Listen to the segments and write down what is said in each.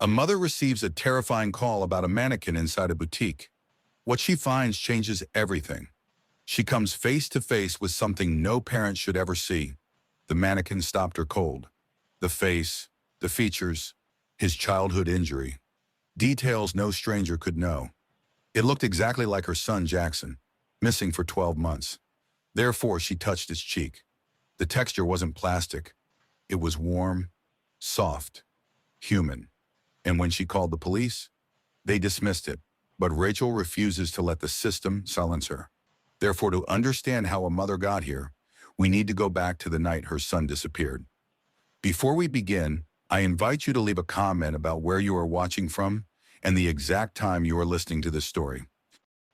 A mother receives a terrifying call about a mannequin inside a boutique. What she finds changes everything. She comes face to face with something no parent should ever see. The mannequin stopped her cold. The face, the features, his childhood injury. Details no stranger could know. It looked exactly like her son Jackson, missing for 12 months. Therefore, she touched his cheek. The texture wasn't plastic. It was warm, soft, human. And when she called the police, they dismissed it. But Rachel refuses to let the system silence her. Therefore, to understand how a mother got here, we need to go back to the night her son disappeared. Before we begin, I invite you to leave a comment about where you are watching from and the exact time you are listening to this story.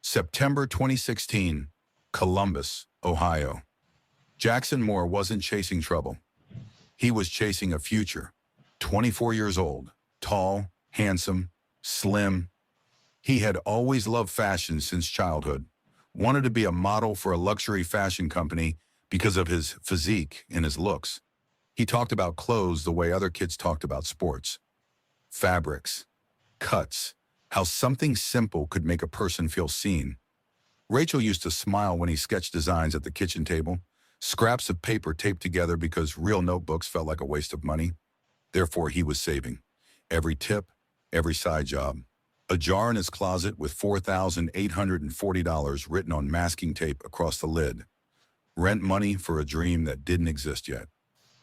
September 2016, Columbus, Ohio. Jackson Moore wasn't chasing trouble. He was chasing a future. 24 years old, tall, handsome, slim. He had always loved fashion since childhood, wanted to be a model for a luxury fashion company because of his physique and his looks. He talked about clothes the way other kids talked about sports. Fabrics, cuts, how something simple could make a person feel seen. Rachel used to smile when he sketched designs at the kitchen table, scraps of paper taped together because real notebooks felt like a waste of money. Therefore, he was saving. Every tip, every side job. A jar in his closet with $4,840 written on masking tape across the lid. Rent money for a dream that didn't exist yet.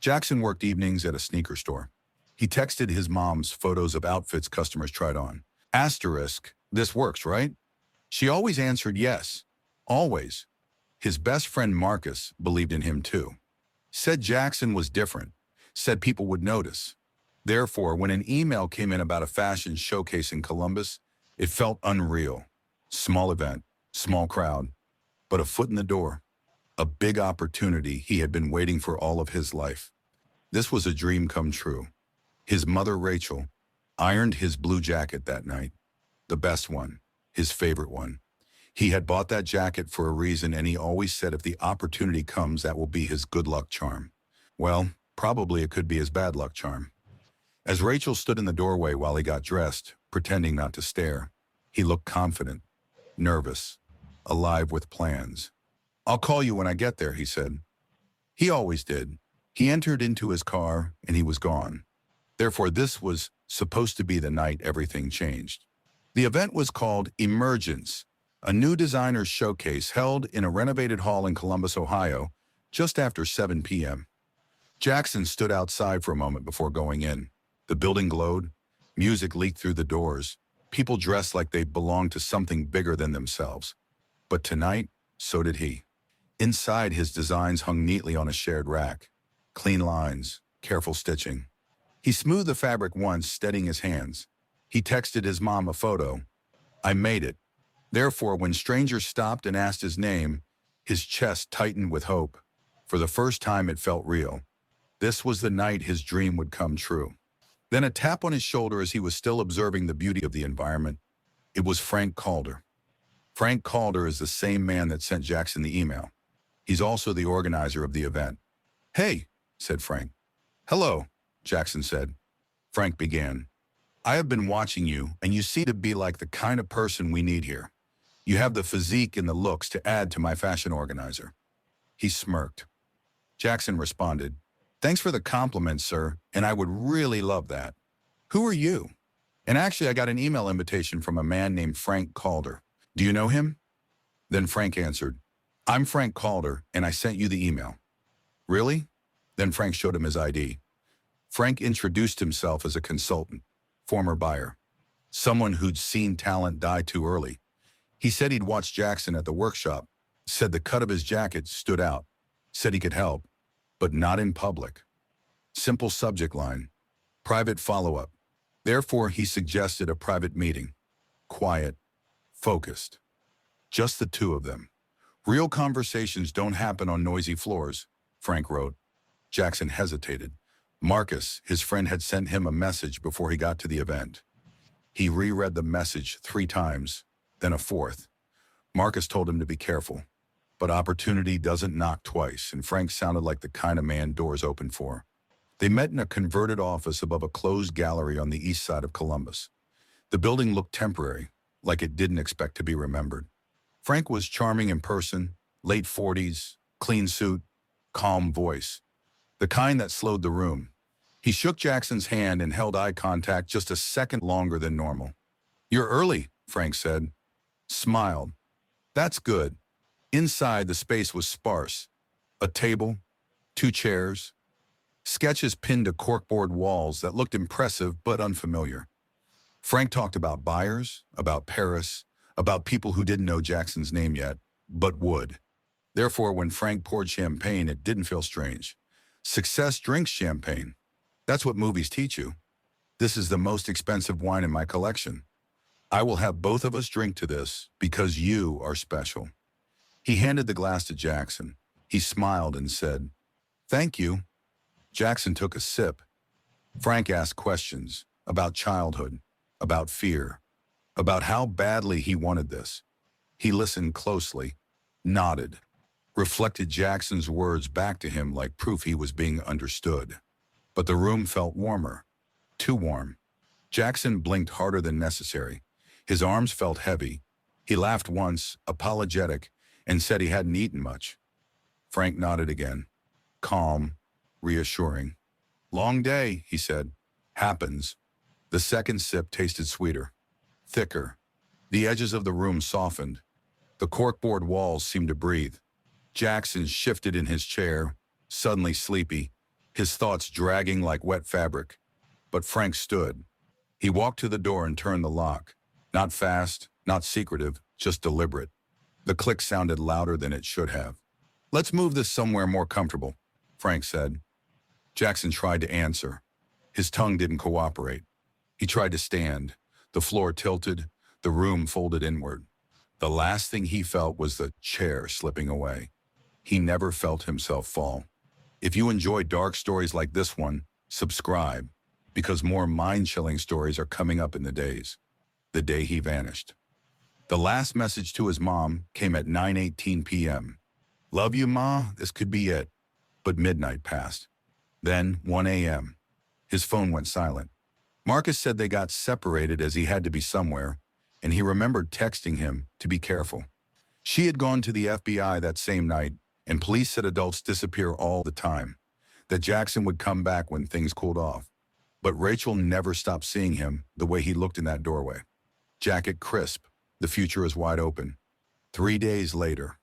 Jackson worked evenings at a sneaker store. He texted his mom's photos of outfits customers tried on. Asterisk, this works, right? She always answered yes. Always. His best friend Marcus believed in him too. Said Jackson was different. Said people would notice. Therefore, when an email came in about a fashion showcase in Columbus, it felt unreal. Small event, small crowd, but a foot in the door. A big opportunity he had been waiting for all of his life. This was a dream come true. His mother, Rachel, ironed his blue jacket that night. The best one, his favorite one. He had bought that jacket for a reason, and he always said if the opportunity comes, that will be his good luck charm. Well, probably it could be his bad luck charm. As Rachel stood in the doorway while he got dressed, pretending not to stare, he looked confident, nervous, alive with plans. "I'll call you when I get there," he said. He always did. He entered into his car and he was gone. Therefore, this was supposed to be the night everything changed. The event was called Emergence, a new designer's showcase held in a renovated hall in Columbus, Ohio, just after 7 p.m. Jackson stood outside for a moment before going in. The building glowed, music leaked through the doors, people dressed like they belonged to something bigger than themselves. But tonight, so did he. Inside, his designs hung neatly on a shared rack. Clean lines, careful stitching. He smoothed the fabric once, steadying his hands. He texted his mom a photo. "I made it." Therefore, when strangers stopped and asked his name, his chest tightened with hope. For the first time, it felt real. This was the night his dream would come true. Then a tap on his shoulder as he was still observing the beauty of the environment. It was Frank Calder. Frank Calder is the same man that sent Jackson the email. He's also the organizer of the event. "Hey," said Frank. "Hello," Jackson said. Frank began. "I have been watching you, and you seem to be like the kind of person we need here. You have the physique and the looks to add to my fashion organizer." He smirked. Jackson responded, "Thanks for the compliment, sir, and I would really love that. Who are you?" "And actually, I got an email invitation from a man named Frank Calder. Do you know him?" Then Frank answered, "I'm Frank Calder, and I sent you the email." "Really?" Then Frank showed him his ID. Frank introduced himself as a consultant, former buyer, someone who'd seen talent die too early. He said he'd watched Jackson at the workshop, said the cut of his jacket stood out, said he could help, but not in public. Simple subject line, private follow-up. Therefore, he suggested a private meeting. Quiet, focused. Just the two of them. "Real conversations don't happen on noisy floors," Frank wrote. Jackson hesitated. Marcus, his friend, had sent him a message before he got to the event. He reread the message 3 times, then a 4th. Marcus told him to be careful. But opportunity doesn't knock twice, and Frank sounded like the kind of man doors open for. They met in a converted office above a closed gallery on the east side of Columbus. The building looked temporary, like it didn't expect to be remembered. Frank was charming in person, late 40s, clean suit, calm voice, the kind that slowed the room. He shook Jackson's hand and held eye contact just a second longer than normal. "You're early," Frank said. Smiled. "That's good." Inside, the space was sparse. A table, two chairs, sketches pinned to corkboard walls that looked impressive but unfamiliar. Frank talked about buyers, about Paris, about people who didn't know Jackson's name yet, but would. Therefore, when Frank poured champagne, it didn't feel strange. Success drinks champagne. That's what movies teach you. "This is the most expensive wine in my collection. I will have both of us drink to this because you are special." He handed the glass to Jackson. He smiled and said, "Thank you." Jackson took a sip. Frank asked questions about childhood, about fear, about how badly he wanted this. He listened closely, nodded, reflected Jackson's words back to him like proof he was being understood. But the room felt warmer, too warm. Jackson blinked harder than necessary. His arms felt heavy. He laughed once, apologetic, and said he hadn't eaten much. Frank nodded again, calm, reassuring. "Long day," he said. "Happens." The second sip tasted sweeter, thicker. The edges of the room softened. The corkboard walls seemed to breathe. Jackson shifted in his chair, suddenly sleepy, his thoughts dragging like wet fabric. But Frank stood. He walked to the door and turned the lock. Not fast, not secretive, just deliberate. The click sounded louder than it should have. "Let's move this somewhere more comfortable," Frank said. Jackson tried to answer. His tongue didn't cooperate. He tried to stand. The floor tilted, the room folded inward. The last thing he felt was the chair slipping away. He never felt himself fall. If you enjoy dark stories like this one, subscribe, because more mind-chilling stories are coming up in the days. The day he vanished. The last message to his mom came at 9:18 p.m. "Love you, Ma, this could be it." But midnight passed. Then 1 a.m. His phone went silent. Marcus said they got separated as he had to be somewhere, and he remembered texting him to be careful. She had gone to the FBI that same night, and police said adults disappear all the time, that Jackson would come back when things cooled off. But Rachel never stopped seeing him the way he looked in that doorway. Jacket crisp, the future is wide open. 3 days later,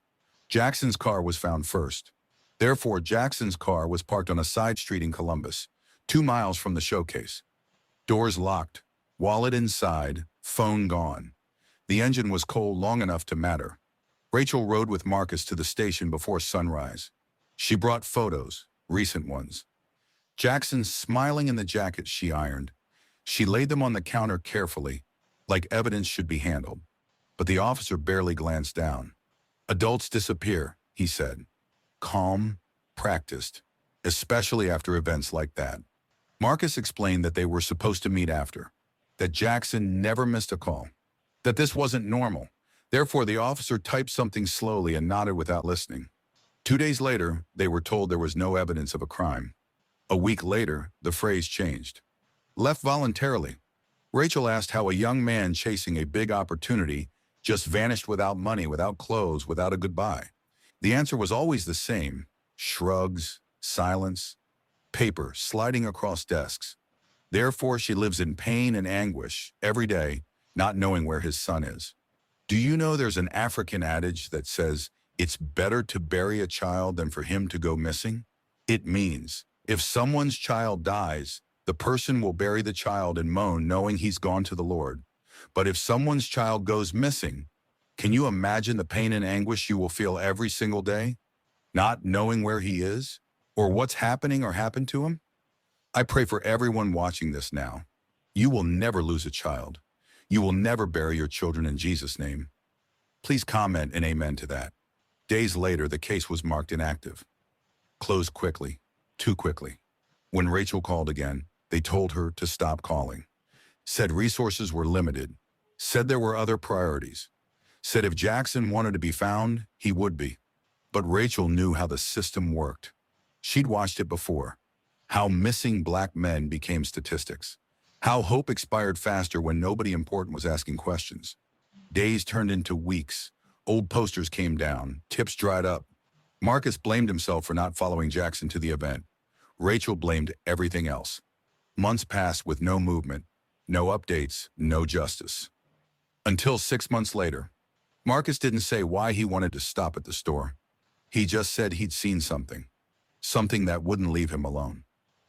Jackson's car was found first. Therefore, Jackson's car was parked on a side street in Columbus, 2 miles from the showcase. Doors locked, wallet inside, phone gone. The engine was cold long enough to matter. Rachel rode with Marcus to the station before sunrise. She brought photos, recent ones. Jackson smiling in the jacket she ironed. She laid them on the counter carefully, like evidence should be handled. But the officer barely glanced down. "Adults disappear," he said. Calm, practiced, especially after events like that. Marcus explained that they were supposed to meet after, that Jackson never missed a call, that this wasn't normal. Therefore, the officer typed something slowly and nodded without listening. 2 days later, they were told there was no evidence of a crime. A week later, the phrase changed. "Left voluntarily." Rachel asked how a young man chasing a big opportunity just vanished without money, without clothes, without a goodbye. The answer was always the same: shrugs, silence, paper sliding across desks. Therefore, she lives in pain and anguish every day, not knowing where his son is. Do you know there's an African adage that says it's better to bury a child than for him to go missing? It means if someone's child dies, the person will bury the child and moan knowing he's gone to the Lord. But if someone's child goes missing, can you imagine the pain and anguish you will feel every single day, not knowing where he is or what's happening or happened to him? I pray for everyone watching this now. You will never lose a child. You will never bury your children in Jesus' name. Please comment and amen to that. Days later, the case was marked inactive. Closed quickly, too quickly. When Rachel called again, they told her to stop calling. Said resources were limited. Said there were other priorities. Said if Jackson wanted to be found, he would be. But Rachel knew how the system worked. She'd watched it before. How missing black men became statistics. How hope expired faster when nobody important was asking questions. Days turned into weeks. Old posters came down. Tips dried up. Marcus blamed himself for not following Jackson to the event. Rachel blamed everything else. Months passed with no movement, no updates, no justice. Until 6 months later, Marcus didn't say why he wanted to stop at the store. He just said he'd seen something. Something that wouldn't leave him alone.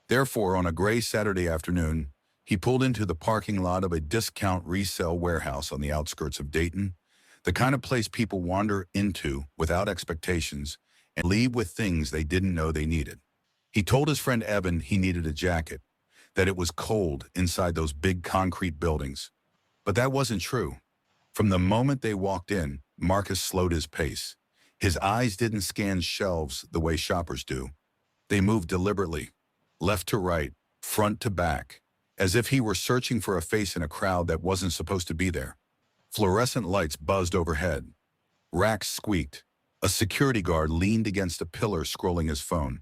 Therefore, on a gray Saturday afternoon, he pulled into the parking lot of a discount resale warehouse on the outskirts of Dayton, the kind of place people wander into without expectations and leave with things they didn't know they needed. He told his friend Evan he needed a jacket, that it was cold inside those big concrete buildings. But that wasn't true. From the moment they walked in, Marcus slowed his pace. His eyes didn't scan shelves the way shoppers do. They moved deliberately, left to right, front to back, as if he were searching for a face in a crowd that wasn't supposed to be there. Fluorescent lights buzzed overhead. Racks squeaked. A security guard leaned against a pillar scrolling his phone.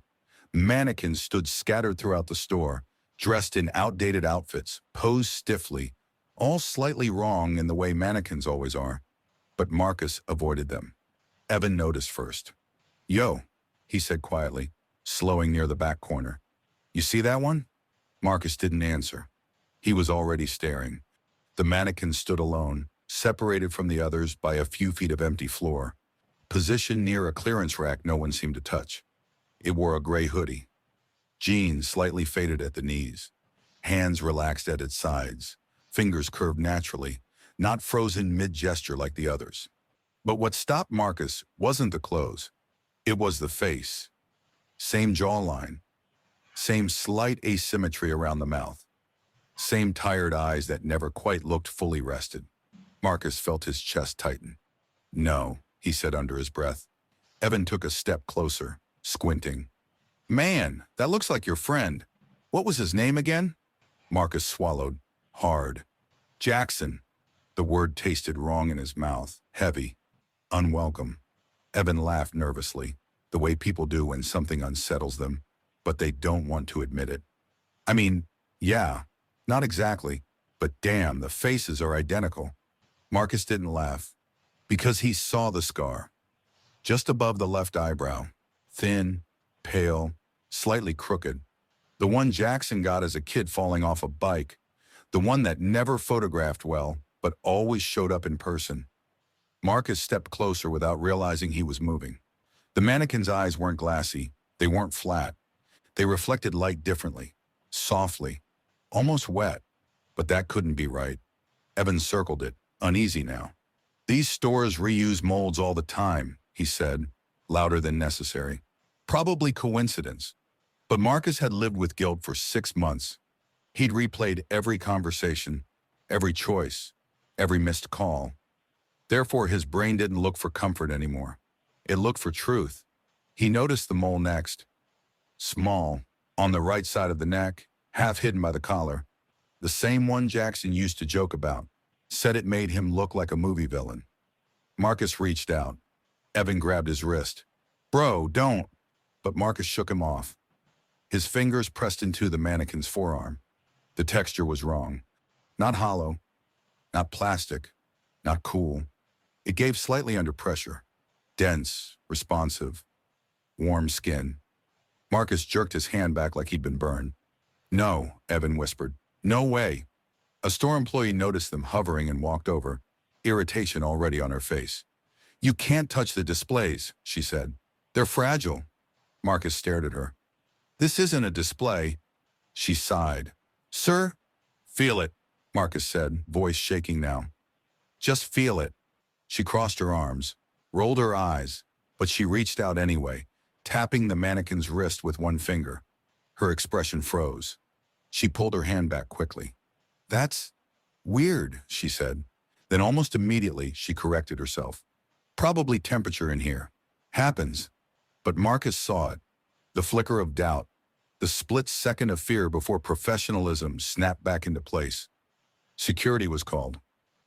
Mannequins stood scattered throughout the store, dressed in outdated outfits, posed stiffly, all slightly wrong in the way mannequins always are. But Marcus avoided them. Evan noticed first. "Yo," he said quietly, slowing near the back corner. "You see that one?" Marcus didn't answer. He was already staring. The mannequin stood alone, separated from the others by a few feet of empty floor, positioned near a clearance rack no one seemed to touch. It wore a gray hoodie. Jeans slightly faded at the knees. Hands relaxed at its sides. Fingers curved naturally, not frozen mid-gesture like the others. But what stopped Marcus wasn't the clothes. It was the face. Same jawline. Same slight asymmetry around the mouth. Same tired eyes that never quite looked fully rested. Marcus felt his chest tighten. "No," he said under his breath. Evan took a step closer, squinting. "Man, that looks like your friend. What was his name again?" Marcus swallowed, hard. "Jackson." The word tasted wrong in his mouth, heavy, unwelcome. Evan laughed nervously, the way people do when something unsettles them, but they don't want to admit it. "I mean, yeah, not exactly, but damn, the faces are identical." Marcus didn't laugh, because he saw the scar. Just above the left eyebrow, thin, pale, slightly crooked. The one Jackson got as a kid falling off a bike. The one that never photographed well, but always showed up in person. Marcus stepped closer without realizing he was moving. The mannequin's eyes weren't glassy. They weren't flat. They reflected light differently, softly, almost wet. But that couldn't be right. Evan circled it, uneasy now. "These stores reuse molds all the time," he said, louder than necessary. Probably coincidence. But Marcus had lived with guilt for 6 months. He'd replayed every conversation, every choice, every missed call. Therefore, his brain didn't look for comfort anymore. It looked for truth. He noticed the mole next. Small, on the right side of the neck, half hidden by the collar. The same one Jackson used to joke about. Said it made him look like a movie villain. Marcus reached out. Evan grabbed his wrist. "Bro, don't." But Marcus shook him off. His fingers pressed into the mannequin's forearm. The texture was wrong. Not hollow, not plastic, not cool. It gave slightly under pressure. Dense, responsive, warm skin. Marcus jerked his hand back like he'd been burned. "No," Evan whispered. "No way." A store employee noticed them hovering and walked over, irritation already on her face. "You can't touch the displays," she said. "They're fragile." Marcus stared at her. "This isn't a display." She sighed. "Sir?" "Feel it," Marcus said, voice shaking now. "Just feel it." She crossed her arms, rolled her eyes, but she reached out anyway, tapping the mannequin's wrist with one finger. Her expression froze. She pulled her hand back quickly. "That's weird," she said. Then almost immediately, she corrected herself. "Probably temperature in here. Happens." But Marcus saw it. The flicker of doubt. The split second of fear before professionalism snapped back into place. Security was called.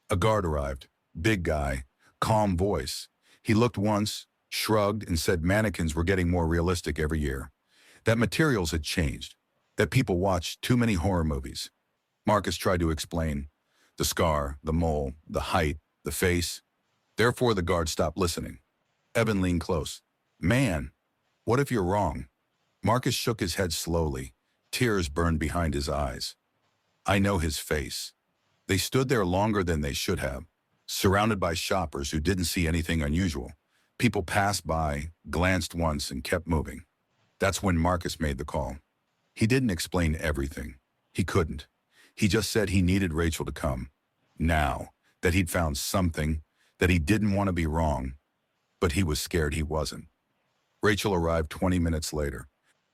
A guard arrived. Big guy. Calm voice. He looked once, shrugged, and said mannequins were getting more realistic every year. That materials had changed. that people watch too many horror movies. Marcus tried to explain. The scar, the mole, the height, the face. Therefore, the guard stopped listening. Evan leaned close. Man, what if you're wrong? Marcus shook his head slowly. Tears burned behind his eyes. I know his face. They stood there longer than they should have, surrounded by shoppers who didn't see anything unusual. People passed by, glanced once, and kept moving. That's when Marcus made the call. He didn't explain everything. He couldn't. He just said he needed Rachel to come. Now, that he'd found something, that he didn't want to be wrong, but he was scared he wasn't. Rachel arrived 20 minutes later.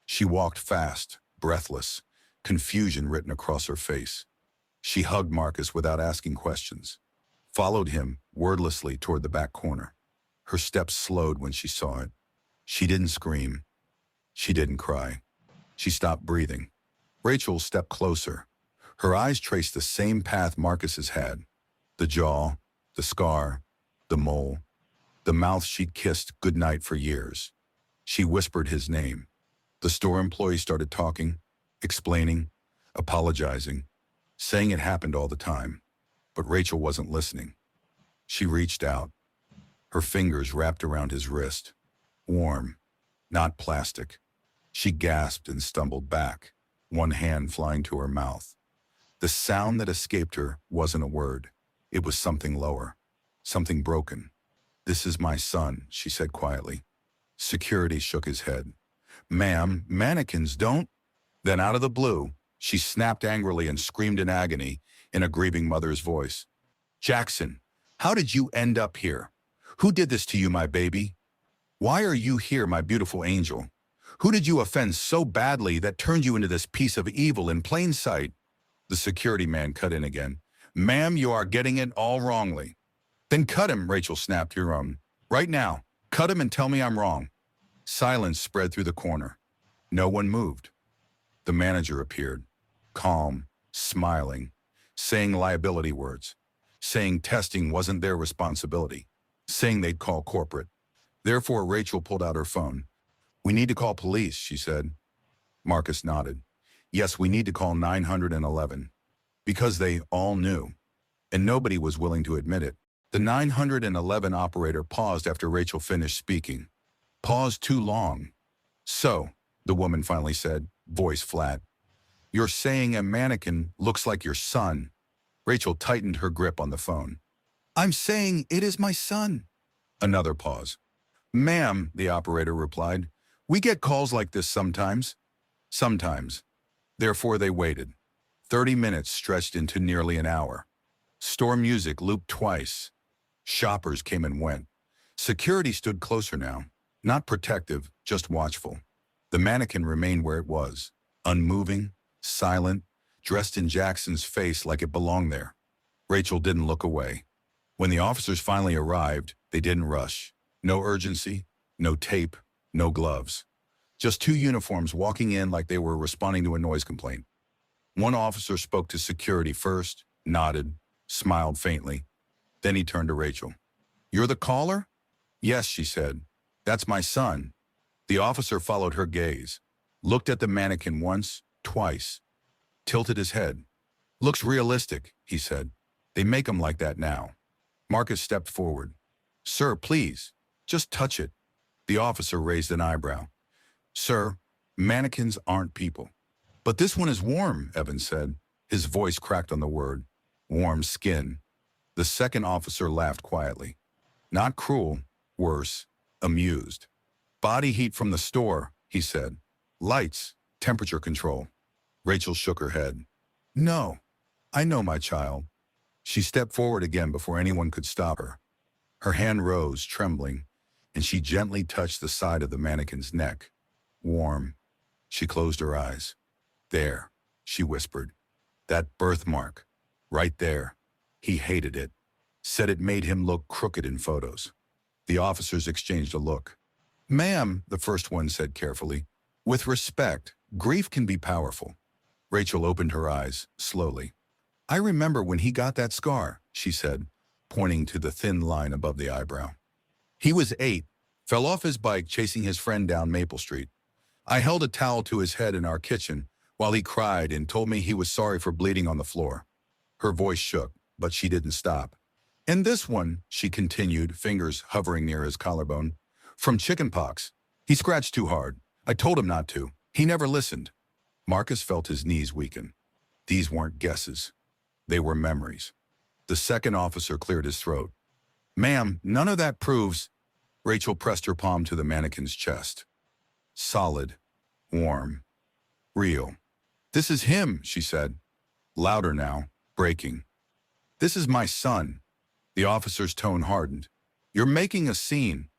She walked fast, breathless, confusion written across her face. She hugged Marcus without asking questions, followed him wordlessly toward the back corner. Her steps slowed when she saw it. She didn't scream. She didn't cry. She stopped breathing. Rachel stepped closer. Her eyes traced the same path Marcus's had. The jaw, the scar, the mole, the mouth she'd kissed goodnight for years. She whispered his name. The store employee started talking, explaining, apologizing, saying it happened all the time. But Rachel wasn't listening. She reached out. Her fingers wrapped around his wrist. Warm, not plastic. She gasped and stumbled back, one hand flying to her mouth. The sound that escaped her wasn't a word. It was something lower, something broken. This is my son, she said quietly. Security shook his head. Ma'am, mannequins don't. Then out of the blue, she snapped angrily and screamed in agony in a grieving mother's voice. Jackson, how did you end up here? Who did this to you, my baby? Why are you here, my beautiful angel? Who did you offend so badly that turned you into this piece of evil in plain sight? The security man cut in again. Ma'am, you are getting it all wrongly. Then cut him, Rachel snapped. Your own. Right now, cut him and tell me I'm wrong. Silence spread through the corner. No one moved. The manager appeared, calm, smiling, saying liability words, saying testing wasn't their responsibility, saying they'd call corporate. Therefore, Rachel pulled out her phone. We need to call police, she said. Marcus nodded. Yes, we need to call 911. Because they all knew, and nobody was willing to admit it. The 911 operator paused after Rachel finished speaking. Paused too long. So, the woman finally said, voice flat. You're saying a mannequin looks like your son. Rachel tightened her grip on the phone. I'm saying it is my son. Another pause. Ma'am, the operator replied, we get calls like this sometimes. Sometimes. Therefore they waited. 30 minutes stretched into nearly an hour. Store music looped twice. Shoppers came and went. Security stood closer now, not protective, just watchful. The mannequin remained where it was, unmoving, silent, dressed in Jackson's face like it belonged there. Rachel didn't look away. When the officers finally arrived, they didn't rush. No urgency, no tape, no gloves. Just two uniforms walking in like they were responding to a noise complaint. One officer spoke to security first, nodded, smiled faintly. Then he turned to Rachel. You're the caller? Yes, she said. That's my son. The officer followed her gaze, looked at the mannequin once, twice, tilted his head. Looks realistic, he said. They make 'em like that now. Marcus stepped forward. Sir, please, just touch it. The officer raised an eyebrow. Sir, mannequins aren't people. But this one is warm, Evans said. His voice cracked on the word. Warm skin. The second officer laughed quietly. Not cruel, worse, amused. Body heat from the store, he said. Lights, temperature control. Rachel shook her head. No, I know my child. She stepped forward again before anyone could stop her. Her hand rose, trembling, and she gently touched the side of the mannequin's neck. Warm. She closed her eyes. There, she whispered. That birthmark. Right there. He hated it. Said it made him look crooked in photos. The officers exchanged a look. Ma'am, the first one said carefully. With respect, grief can be powerful. Rachel opened her eyes, slowly. I remember when he got that scar, she said, pointing to the thin line above the eyebrow. He was 8, fell off his bike chasing his friend down Maple Street. I held a towel to his head in our kitchen while while he cried and told me he was sorry for bleeding on the floor. Her voice shook, but she didn't stop. And this one, she continued, fingers hovering near his collarbone, from chickenpox. He scratched too hard. I told him not to. He never listened. Marcus felt his knees weaken. These weren't guesses. They were memories. The second officer cleared his throat. Ma'am, none of that proves. Rachel pressed her palm to the mannequin's chest. Solid, warm, real. This is him, she said. Louder now, breaking. This is my son. The officer's tone hardened. You're making a scene.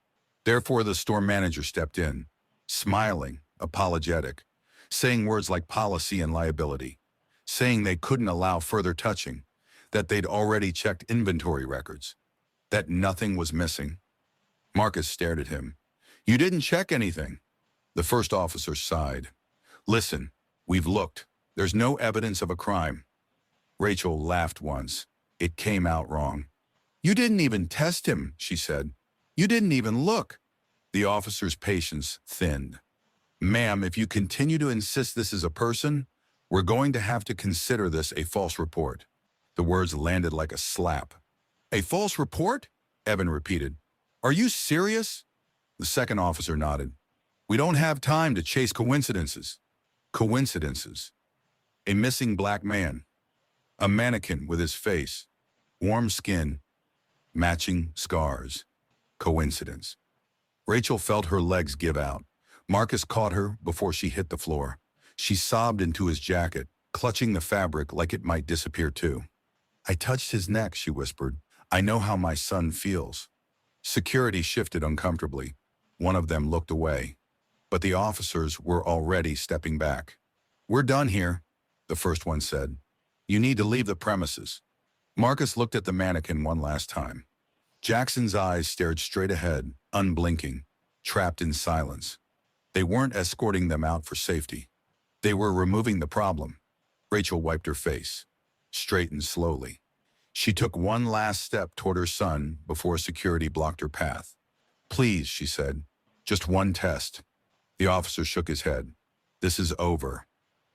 Therefore, the store manager stepped in, smiling, apologetic, saying words like policy and liability, saying they couldn't allow further touching, that they'd already checked inventory records, that nothing was missing. Marcus stared at him. You didn't check anything. The first officer sighed. Listen, we've looked. There's no evidence of a crime. Rachel laughed once. It came out wrong. You didn't even test him, she said. You didn't even look. The officer's patience thinned. Ma'am, if you continue to insist this is a person, we're going to have to consider this a false report. The words landed like a slap. A false report? Evan repeated. Are you serious? The second officer nodded. We don't have time to chase coincidences. Coincidences. A missing black man. A mannequin with his face. Warm skin. Matching scars. Coincidence. Rachel felt her legs give out. Marcus caught her before she hit the floor. She sobbed into his jacket, clutching the fabric like it might disappear too. I touched his neck, she whispered. I know how my son feels. Security shifted uncomfortably. One of them looked away. But the officers were already stepping back. We're done here, the first one said. You need to leave the premises. Marcus looked at the mannequin one last time. Jackson's eyes stared straight ahead, unblinking, trapped in silence. They weren't escorting them out for safety. They were removing the problem. Rachel wiped her face, straightened slowly. She took one last step toward her son before security blocked her path. Please, she said, just one test. The officer shook his head. This is over.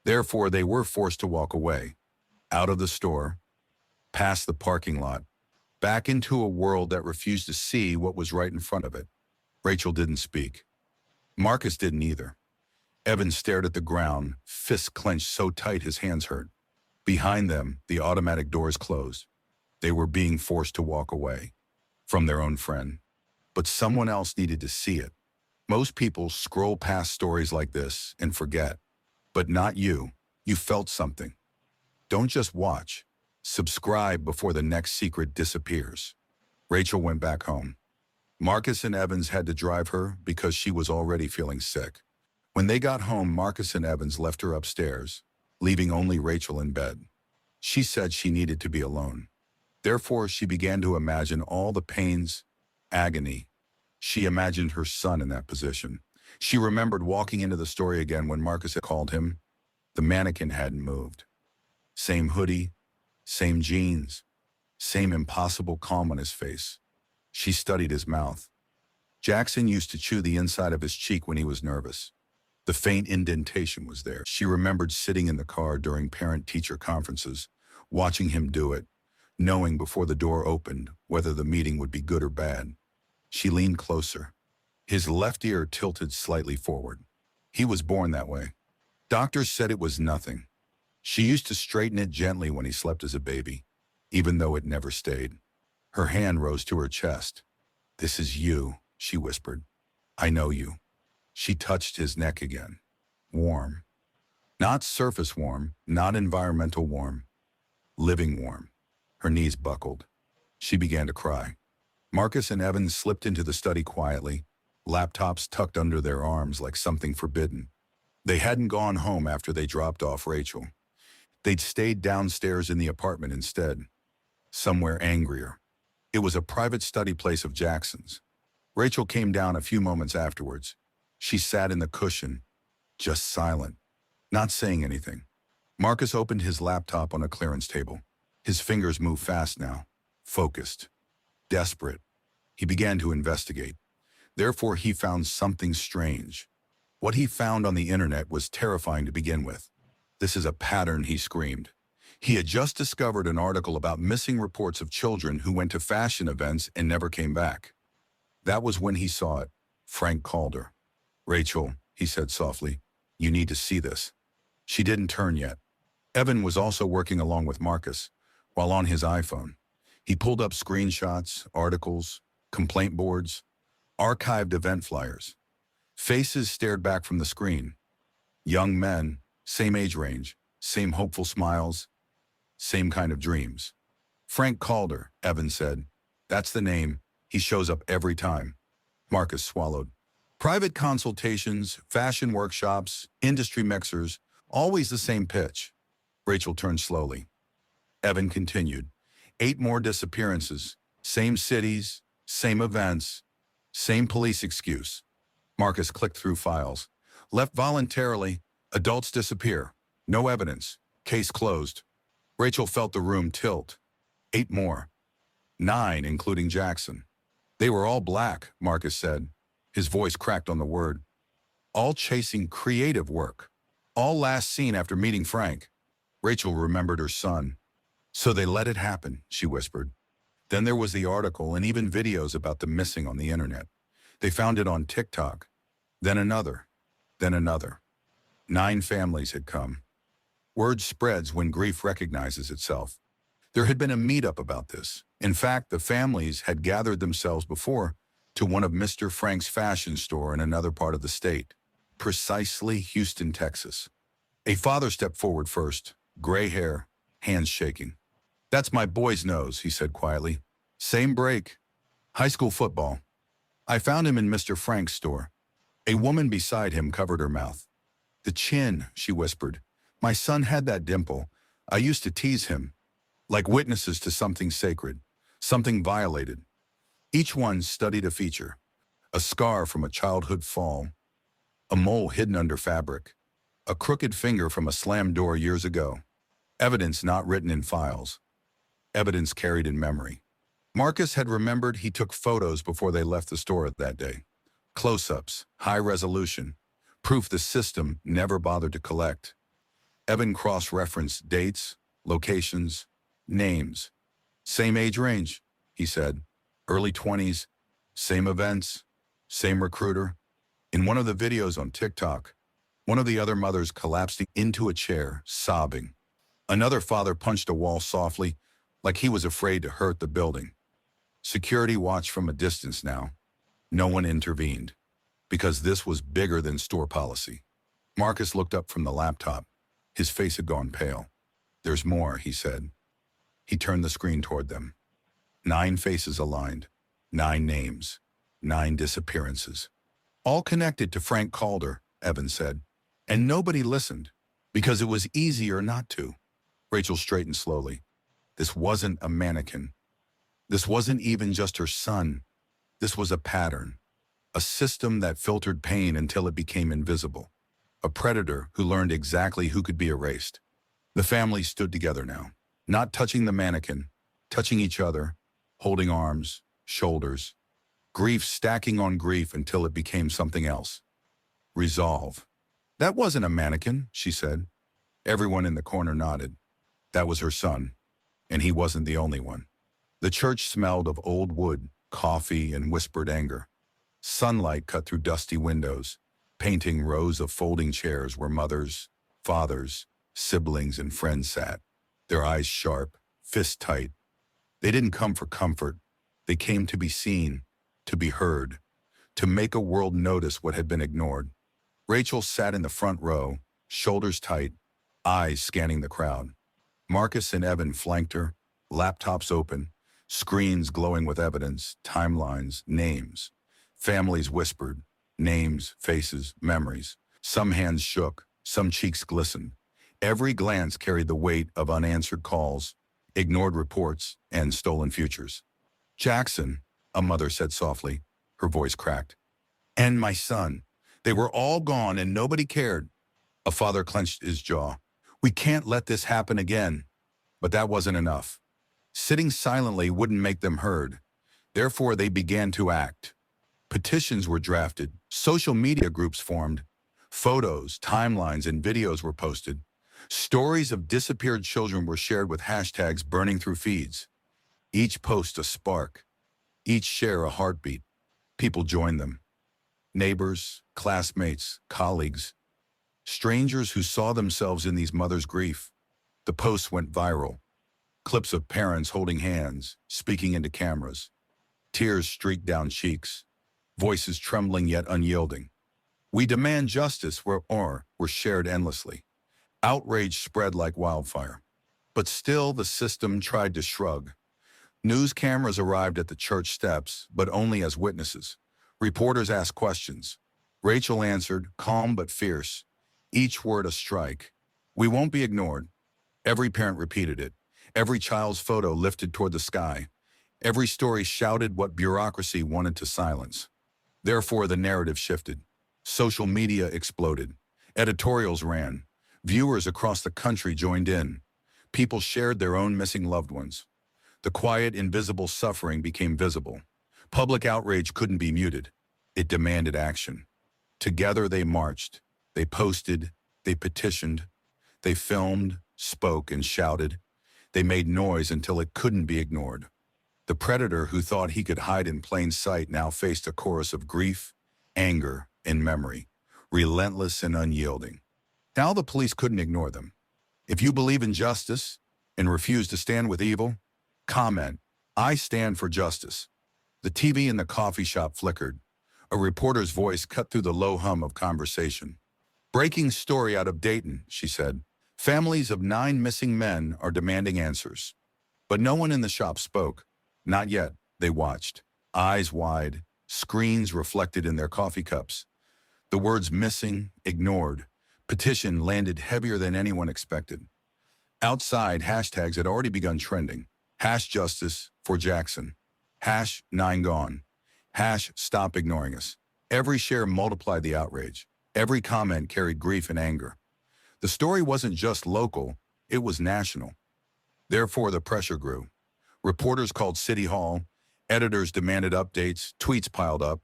Therefore, they were forced to walk away, out of the store, past the parking lot, back into a world that refused to see what was right in front of it. Rachel didn't speak. Marcus didn't either. Evan stared at the ground, fists clenched so tight his hands hurt. Behind them, the automatic doors closed. They were being forced to walk away from their own friend. But someone else needed to see it. Most people scroll past stories like this and forget. But not you. You felt something. Don't just watch. Subscribe before the next secret disappears. Rachel went back home. Marcus and Evans had to drive her because she was already feeling sick. When they got home, Marcus and Evans left her upstairs, leaving only Rachel in bed. She said she needed to be alone. Therefore, she began to imagine all the pains, agony. She imagined her son in that position. She remembered walking into the story again when Marcus had called him. The mannequin hadn't moved. Same hoodie, same jeans, same impossible calm on his face. She studied his mouth. Jackson used to chew the inside of his cheek when he was nervous. The faint indentation was there. She remembered sitting in the car during parent-teacher conferences, watching him do it, knowing before the door opened whether the meeting would be good or bad. She leaned closer. His left ear tilted slightly forward. He was born that way. Doctors said it was nothing. She used to straighten it gently when he slept as a baby, even though it never stayed. Her hand rose to her chest. This is you, she whispered. I know you. She touched his neck again. Warm. Not surface warm, not environmental warm. Living warm. Her knees buckled. She began to cry. Marcus and Evan slipped into the study quietly, laptops tucked under their arms like something forbidden. They hadn't gone home after they dropped off Rachel. They'd stayed downstairs in the apartment instead, somewhere angrier. It was a private study place of Jackson's. Rachel came down a few moments afterwards. She sat in the cushion, just silent, not saying anything. Marcus opened his laptop on a clearance table. His fingers moved fast now, focused, desperate. He began to investigate. Therefore, he found something strange. What he found on the internet was terrifying to begin with. This is a pattern, he screamed. He had just discovered an article about missing reports of children who went to fashion events and never came back. That was when he saw it. Frank called her. "Rachel," he said softly, "you need to see this." She didn't turn yet. Evan was also working along with Marcus, while on his iPhone. He pulled up screenshots, articles, complaint boards, archived event flyers. Faces stared back from the screen. Young men, same age range, same hopeful smiles, same kind of dreams. "Frank called her," Evan said. "That's the name. He shows up every time." Marcus swallowed. "Private consultations, fashion workshops, industry mixers, always the same pitch." Rachel turned slowly. Evan continued. 8 more disappearances, same cities, same events, same police excuse. Marcus clicked through files. "Left voluntarily, adults disappear. No evidence. Case closed." Rachel felt the room tilt. 8 more. 9, including Jackson. "They were all black," Marcus said. His voice cracked on the word. "All chasing creative work. All last seen after meeting Frank." Rachel remembered her son. "So they let it happen," she whispered. Then there was the article and even videos about the missing on the internet. They found it on TikTok. Then another. Then another. 9 families had come. Word spreads when grief recognizes itself. There had been a meetup about this. In fact, the families had gathered themselves before to one of Mr. Frank's fashion store in another part of the state, precisely Houston, Texas. A father stepped forward first, gray hair, hands shaking. "That's my boy's nose," he said quietly. "Same break. High school football. I found him in Mr. Frank's store." A woman beside him covered her mouth. "The chin," she whispered. "My son had that dimple. I used to tease him. Like witnesses to something sacred, something violated." Each one studied a feature. A scar from a childhood fall. A mole hidden under fabric. A crooked finger from a slammed door years ago. Evidence not written in files. Evidence carried in memory. Marcus had remembered he took photos before they left the store that day. Close-ups, high resolution, proof the system never bothered to collect. Evan cross-referenced dates, locations, names. "Same age range," he said. "Early 20s, same events, same recruiter." In one of the videos on TikTok, one of the other mothers collapsed into a chair, sobbing. Another father punched a wall softly, like he was afraid to hurt the building. Security watched from a distance now. No one intervened, because this was bigger than store policy. Marcus looked up from the laptop. His face had gone pale. "There's more," he said. He turned the screen toward them. 9 faces aligned, 9 names, 9 disappearances. "All connected to Frank Calder," Evan said. "And nobody listened, because it was easier not to." Rachel straightened slowly. This wasn't a mannequin. This wasn't even just her son. This was a pattern. A system that filtered pain until it became invisible. A predator who learned exactly who could be erased. The family stood together now, not touching the mannequin, touching each other, holding arms, shoulders. Grief stacking on grief until it became something else. Resolve. "That wasn't a mannequin," she said. Everyone in the corner nodded. That was her son, and he wasn't the only one. The church smelled of old wood, coffee, and whispered anger. Sunlight cut through dusty windows, painting rows of folding chairs where mothers, fathers, siblings, and friends sat, their eyes sharp, fists tight. They didn't come for comfort. They came to be seen, to be heard, to make a world notice what had been ignored. Rachel sat in the front row, shoulders tight, eyes scanning the crowd. Marcus and Evan flanked her, laptops open, screens glowing with evidence, timelines, names. Families whispered, names, faces, memories. Some hands shook, some cheeks glistened. Every glance carried the weight of unanswered calls, ignored reports, and stolen futures. "Jackson," a mother said softly, her voice cracked. "And my son. They were all gone and nobody cared." A father clenched his jaw. "We can't let this happen again." But that wasn't enough. Sitting silently wouldn't make them heard. Therefore, they began to act. Petitions were drafted, social media groups formed, photos, timelines, and videos were posted. Stories of disappeared children were shared with hashtags burning through feeds. Each post a spark, each share a heartbeat. People joined them. Neighbors, classmates, colleagues, strangers who saw themselves in these mothers' grief. The posts went viral. Clips of parents holding hands, speaking into cameras. Tears streaked down cheeks, voices trembling yet unyielding. We demand justice were shared endlessly. Outrage spread like wildfire. But still the system tried to shrug. News cameras arrived at the church steps, but only as witnesses. Reporters asked questions. Rachel answered, calm but fierce, each word a strike. We won't be ignored. Every parent repeated it. Every child's photo lifted toward the sky. Every story shouted what bureaucracy wanted to silence. Therefore, the narrative shifted. Social media exploded. Editorials ran. Viewers across the country joined in. People shared their own missing loved ones. The quiet, invisible suffering became visible. Public outrage couldn't be muted. It demanded action. Together they marched. They posted. They petitioned. They filmed, spoke, and shouted. They made noise until it couldn't be ignored. The predator who thought he could hide in plain sight now faced a chorus of grief, anger, and memory, relentless and unyielding. Now the police couldn't ignore them. If you believe in justice and refuse to stand with evil, comment, I stand for justice. The TV in the coffee shop flickered. A reporter's voice cut through the low hum of conversation. Breaking story out of Dayton, she said. Families of 9 missing men are demanding answers. But no one in the shop spoke. Not yet. They watched, eyes wide, screens reflected in their coffee cups. The words missing, ignored, petition landed heavier than anyone expected. Outside, hashtags had already begun trending. #justice for Jackson. #9 gone. #stop ignoring us. Every share multiplied the outrage. Every comment carried grief and anger. The story wasn't just local, it was national. Therefore, the pressure grew. Reporters called City Hall, editors demanded updates, tweets piled up,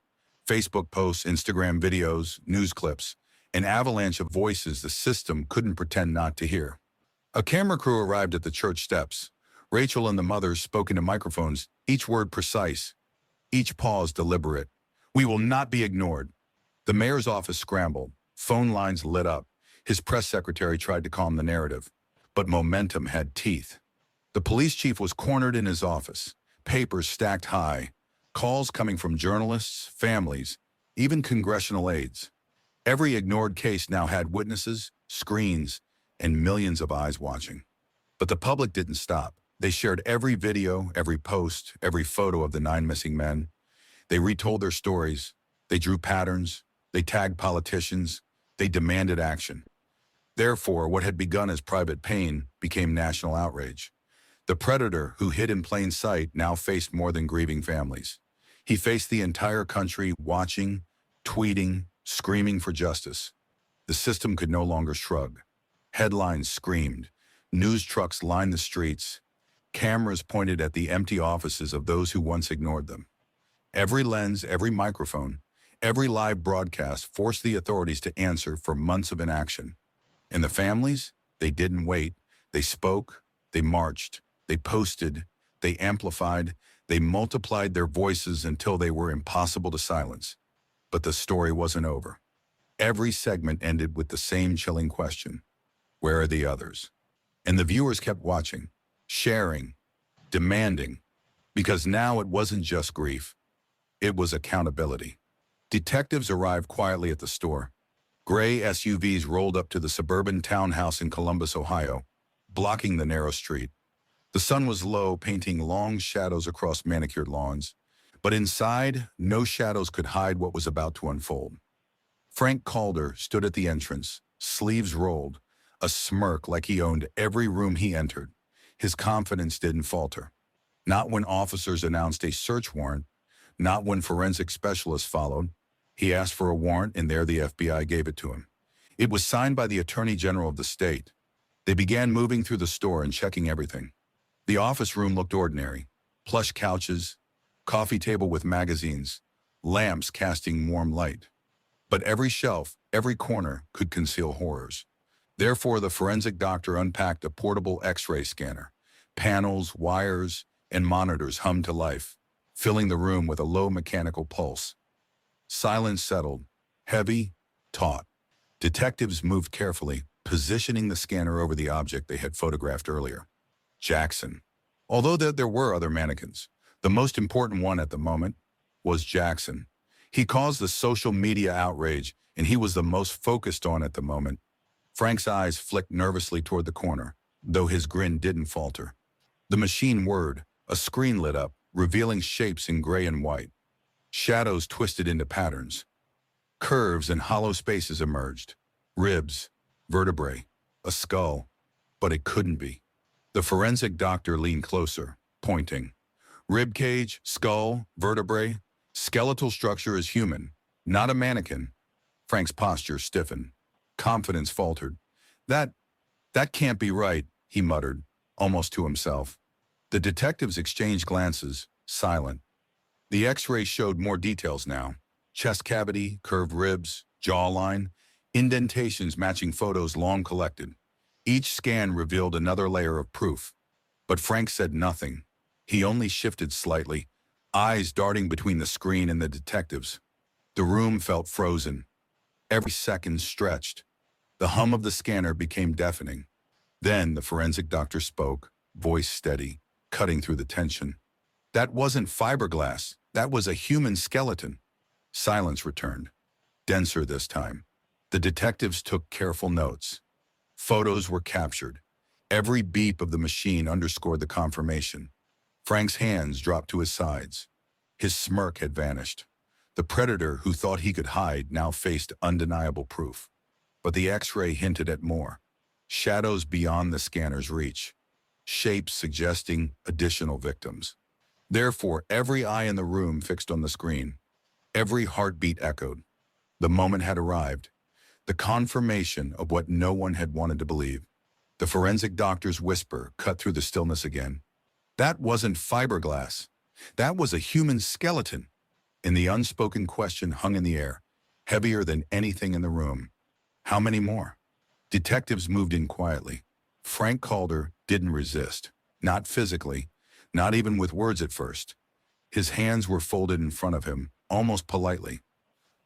Facebook posts, Instagram videos, news clips, an avalanche of voices the system couldn't pretend not to hear. A camera crew arrived at the church steps. Rachel and the mothers spoke into microphones, each word precise, each pause deliberate. We will not be ignored. The mayor's office scrambled. Phone lines lit up. His press secretary tried to calm the narrative, but momentum had teeth. The police chief was cornered in his office, papers stacked high, calls coming from journalists, families, even congressional aides. Every ignored case now had witnesses, screens, and millions of eyes watching. But the public didn't stop. They shared every video, every post, every photo of the 9 missing men. They retold their stories. They drew patterns. They tagged politicians. They demanded action. Therefore, what had begun as private pain became national outrage. The predator who hid in plain sight now faced more than grieving families. He faced the entire country watching, tweeting, screaming for justice. The system could no longer shrug. Headlines screamed. News trucks lined the streets. Cameras pointed at the empty offices of those who once ignored them. Every lens, every microphone, every live broadcast forced the authorities to answer for months of inaction. And the families, they didn't wait. They spoke, they marched, they posted, they amplified, they multiplied their voices until they were impossible to silence. But the story wasn't over. Every segment ended with the same chilling question. Where are the others? And the viewers kept watching, sharing, demanding, because now it wasn't just grief. It was accountability. Detectives arrived quietly at the store. Gray SUVs rolled up to the suburban townhouse in Columbus, Ohio, blocking the narrow street. The sun was low, painting long shadows across manicured lawns. But inside, no shadows could hide what was about to unfold. Frank Calder stood at the entrance, sleeves rolled, a smirk like he owned every room he entered. His confidence didn't falter. Not when officers announced a search warrant, not when forensic specialists followed. He asked for a warrant, and there the FBI gave it to him. It was signed by the Attorney General of the state. They began moving through the store and checking everything. The office room looked ordinary. Plush couches, coffee table with magazines, lamps casting warm light. But every shelf, every corner could conceal horrors. Therefore, the forensic doctor unpacked a portable X-ray scanner. Panels, wires, and monitors hummed to life, filling the room with a low mechanical pulse. Silence settled, heavy, taut. Detectives moved carefully, positioning the scanner over the object they had photographed earlier. Jackson. Although there were other mannequins, the most important one at the moment was Jackson. He caused the social media outrage, and he was the most focused on at the moment. Frank's eyes flicked nervously toward the corner, though his grin didn't falter. The machine whirred, a screen lit up, revealing shapes in gray and white. Shadows twisted into patterns. Curves and hollow spaces emerged. Ribs, vertebrae, a skull. But it couldn't be. The forensic doctor leaned closer, pointing. Rib cage, skull, vertebrae. Skeletal structure is human, not a mannequin. Frank's posture stiffened. Confidence faltered. That can't be right, he muttered, almost to himself. The detectives exchanged glances, silent. The X-ray showed more details now. Chest cavity, curved ribs, jawline, indentations matching photos long collected. Each scan revealed another layer of proof. But Frank said nothing. He only shifted slightly, eyes darting between the screen and the detectives. The room felt frozen. Every second stretched. The hum of the scanner became deafening. Then the forensic doctor spoke, voice steady, cutting through the tension. That wasn't fiberglass. That was a human skeleton. Silence returned, denser this time. The detectives took careful notes. Photos were captured. Every beep of the machine underscored the confirmation. Frank's hands dropped to his sides. His smirk had vanished. The predator who thought he could hide now faced undeniable proof. But the X-ray hinted at more. Shadows beyond the scanner's reach. Shapes suggesting additional victims. Therefore, every eye in the room fixed on the screen. Every heartbeat echoed. The moment had arrived. The confirmation of what no one had wanted to believe. The forensic doctor's whisper cut through the stillness again. That wasn't fiberglass. That was a human skeleton. And the unspoken question hung in the air, heavier than anything in the room. How many more? Detectives moved in quietly. Frank Calder didn't resist. Not physically, not even with words at first. His hands were folded in front of him, almost politely.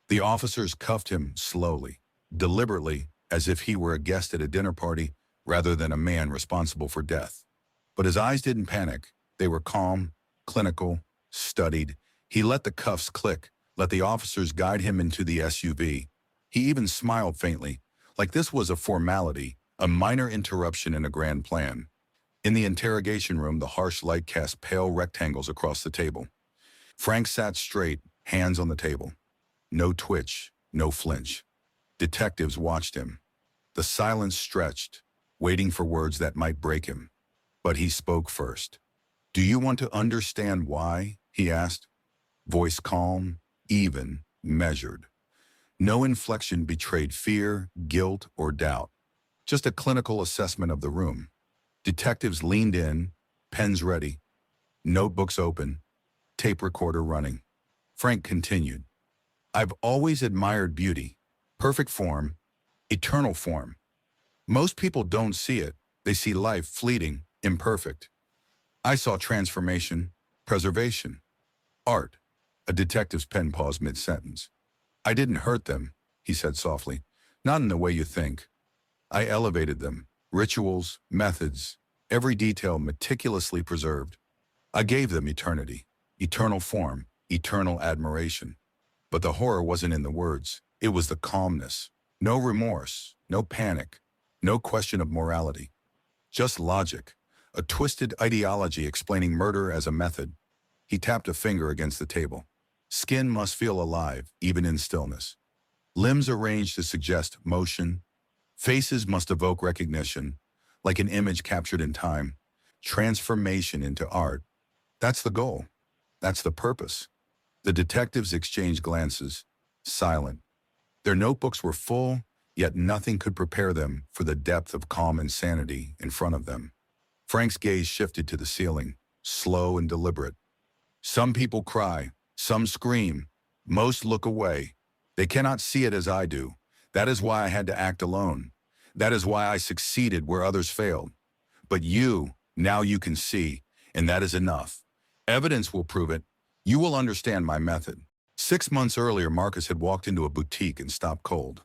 The officers cuffed him slowly, deliberately, as if he were a guest at a dinner party rather than a man responsible for death. But his eyes didn't panic. They were calm, clinical, studied. He let the cuffs click, let the officers guide him into the SUV. He even smiled faintly, like this was a formality, a minor interruption in a grand plan. In the interrogation room, the harsh light cast pale rectangles across the table. Frank sat straight, hands on the table. No twitch, no flinch. Detectives watched him. The silence stretched, waiting for words that might break him. But he spoke first. "Do you want to understand why?" he asked. Voice calm, even, measured. No inflection betrayed fear, guilt, or doubt. Just a clinical assessment of the room. Detectives leaned in, pens ready, notebooks open, tape recorder running. Frank continued. "I've always admired beauty. Perfect form, eternal form. Most people don't see it. They see life fleeting, imperfect. I saw transformation, preservation, art." A detective's pen paused mid-sentence. "I didn't hurt them," he said softly. "Not in the way you think. I elevated them. Rituals, methods, every detail meticulously preserved. I gave them eternity, eternal form, eternal admiration. But the horror wasn't in the words. It was the calmness. No remorse, no panic, no question of morality. Just logic, a twisted ideology explaining murder as a method." He tapped a finger against the table. "Skin must feel alive, even in stillness. Limbs arranged to suggest motion. Faces must evoke recognition, like an image captured in time. Transformation into art. That's the goal. That's the purpose." The detectives exchanged glances, silent. Their notebooks were full, yet nothing could prepare them for the depth of calm insanity in front of them. Frank's gaze shifted to the ceiling, slow and deliberate. "Some people cry. Some scream. Most look away. They cannot see it as I do. That is why I had to act alone. That is why I succeeded where others failed. But now you can see, and that is enough. Evidence will prove it. You will understand my method. 6 months earlier, Marcus had walked into a boutique and stopped cold.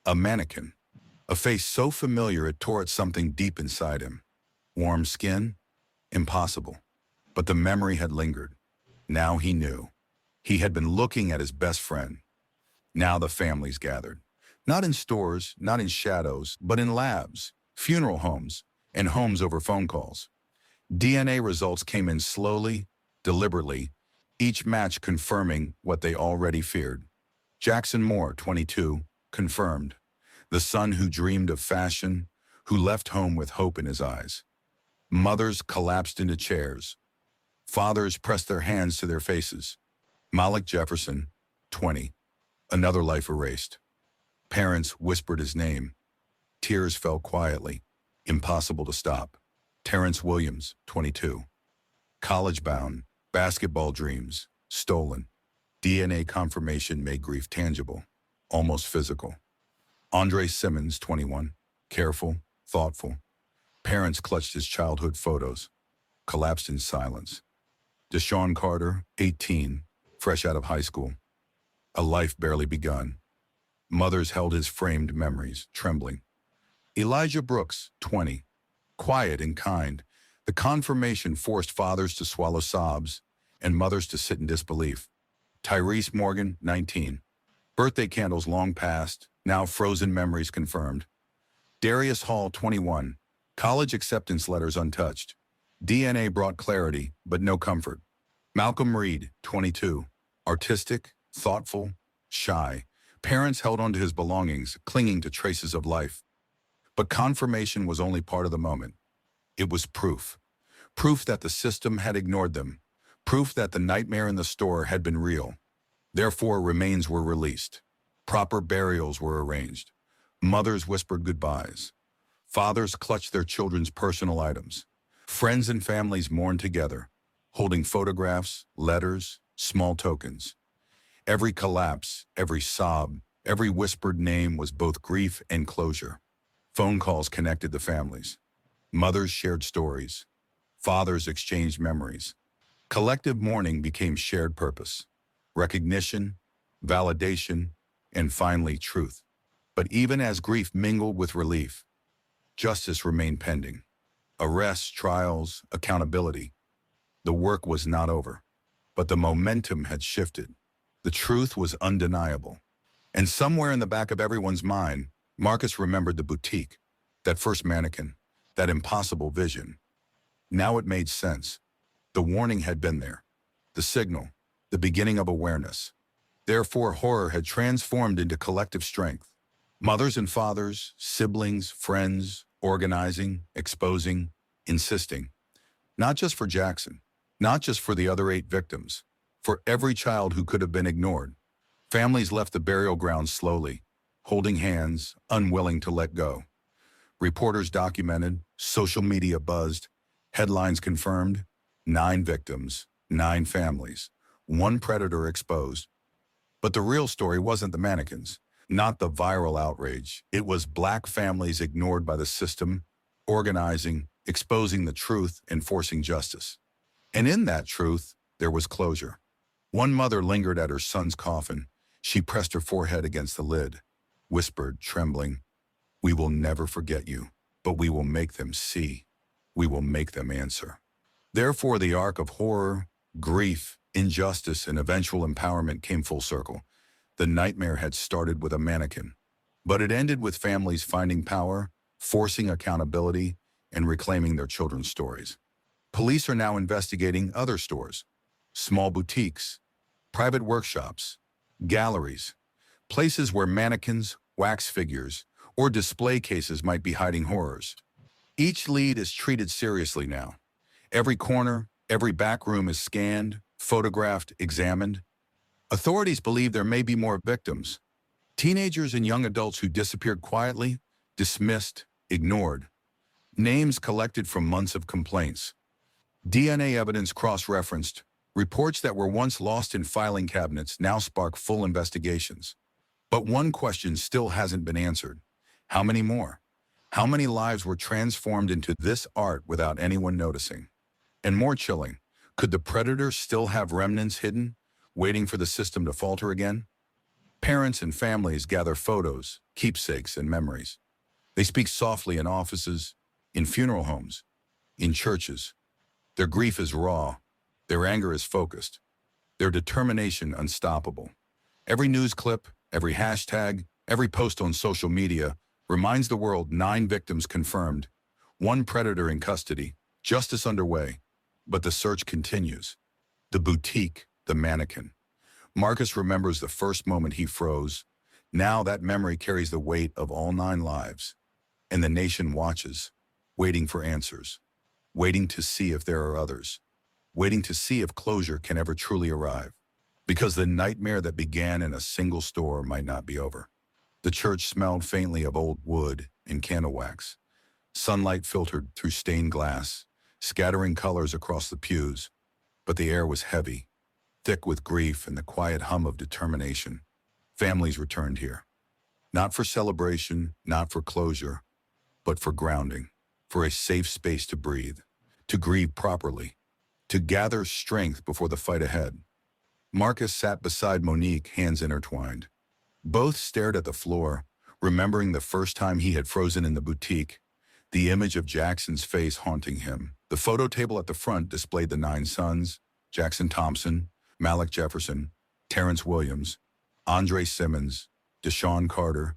A mannequin. A face so familiar it tore at something deep inside him. Warm skin? Impossible. But the memory had lingered. Now he knew. He had been looking at his best friend. Now the families gathered. Not in stores, not in shadows, but in labs, funeral homes, and homes over phone calls. DNA results came in slowly, deliberately, each match confirming what they already feared. Jackson Moore, 22, confirmed. The son who dreamed of fashion, who left home with hope in his eyes. Mothers collapsed into chairs. Fathers pressed their hands to their faces. Malik Jefferson, 20, another life erased. Parents whispered his name. Tears fell quietly, impossible to stop. Terrence Williams, 22. College-bound, basketball dreams, stolen. DNA confirmation made grief tangible, almost physical. Andre Simmons, 21. Careful, thoughtful. Parents clutched his childhood photos, collapsed in silence. Deshaun Carter, 18, fresh out of high school. A life barely begun. Mothers held his framed memories, trembling. Elijah Brooks, 20. Quiet and kind, the confirmation forced fathers to swallow sobs and mothers to sit in disbelief. Tyrese Morgan, 19. Birthday candles long past, now frozen memories confirmed. Darius Hall, 21. College acceptance letters untouched. DNA brought clarity, but no comfort. Malcolm Reed, 22. Artistic, thoughtful, shy. Parents held onto his belongings, clinging to traces of life. But confirmation was only part of the moment. It was proof. Proof that the system had ignored them. Proof that the nightmare in the store had been real. Therefore, remains were released. Proper burials were arranged. Mothers whispered goodbyes. Fathers clutched their children's personal items. Friends and families mourned together, holding photographs, letters, small tokens. Every collapse, every sob, every whispered name was both grief and closure. Phone calls connected the families. Mothers shared stories. Fathers exchanged memories. Collective mourning became shared purpose. Recognition, validation, and finally truth. But even as grief mingled with relief, justice remained pending. Arrests, trials, accountability. The work was not over, but the momentum had shifted. The truth was undeniable. And somewhere in the back of everyone's mind, Marcus remembered the boutique, that first mannequin, that impossible vision. Now it made sense. The warning had been there. The signal, the beginning of awareness. Therefore, horror had transformed into collective strength. Mothers and fathers, siblings, friends, organizing, exposing, insisting. Not just for Jackson, not just for the other 8 victims, for every child who could have been ignored. Families left the burial ground slowly, holding hands, unwilling to let go. Reporters documented, social media buzzed, headlines confirmed, 9 victims, 9 families, 1 predator exposed. But the real story wasn't the mannequins, not the viral outrage. It was Black families ignored by the system, organizing, exposing the truth, and forcing justice. And in that truth, there was closure. One mother lingered at her son's coffin. She pressed her forehead against the lid, whispered, trembling, "We will never forget you, but we will make them see. We will make them answer." Therefore, the arc of horror, grief, injustice, and eventual empowerment came full circle. The nightmare had started with a mannequin, but it ended with families finding power, forcing accountability, and reclaiming their children's stories. Police are now investigating other stores, small boutiques, private workshops, galleries, places where mannequins, wax figures, or display cases might be hiding horrors. Each lead is treated seriously now. Every corner, every back room is scanned, photographed, examined. Authorities believe there may be more victims. Teenagers and young adults who disappeared quietly, dismissed, ignored. Names collected from months of complaints. DNA evidence cross-referenced. Reports that were once lost in filing cabinets now spark full investigations. But one question still hasn't been answered. How many more? How many lives were transformed into this art without anyone noticing? And more chilling, could the predator still have remnants hidden, waiting for the system to falter again? Parents and families gather photos, keepsakes, and memories. They speak softly in offices, in funeral homes, in churches. Their grief is raw, their anger is focused, their determination unstoppable. Every news clip, every hashtag, every post on social media reminds the world 9 victims confirmed, 1 predator in custody, justice underway. But the search continues. The boutique, the mannequin. Marcus remembers the first moment he froze. Now that memory carries the weight of all 9 lives. And the nation watches, waiting for answers, waiting to see if there are others, waiting to see if closure can ever truly arrive. Because the nightmare that began in a single store might not be over. The church smelled faintly of old wood and candle wax. Sunlight filtered through stained glass, scattering colors across the pews. But the air was heavy, thick with grief and the quiet hum of determination. Families returned here. Not for celebration, not for closure, but for grounding, for a safe space to breathe, to grieve properly, to gather strength before the fight ahead. Marcus sat beside Monique, hands intertwined. Both stared at the floor, remembering the first time he had frozen in the boutique, the image of Jackson's face haunting him. The photo table at the front displayed the 9 sons: Jackson Thompson, Malik Jefferson, Terrence Williams, Andre Simmons, Deshaun Carter,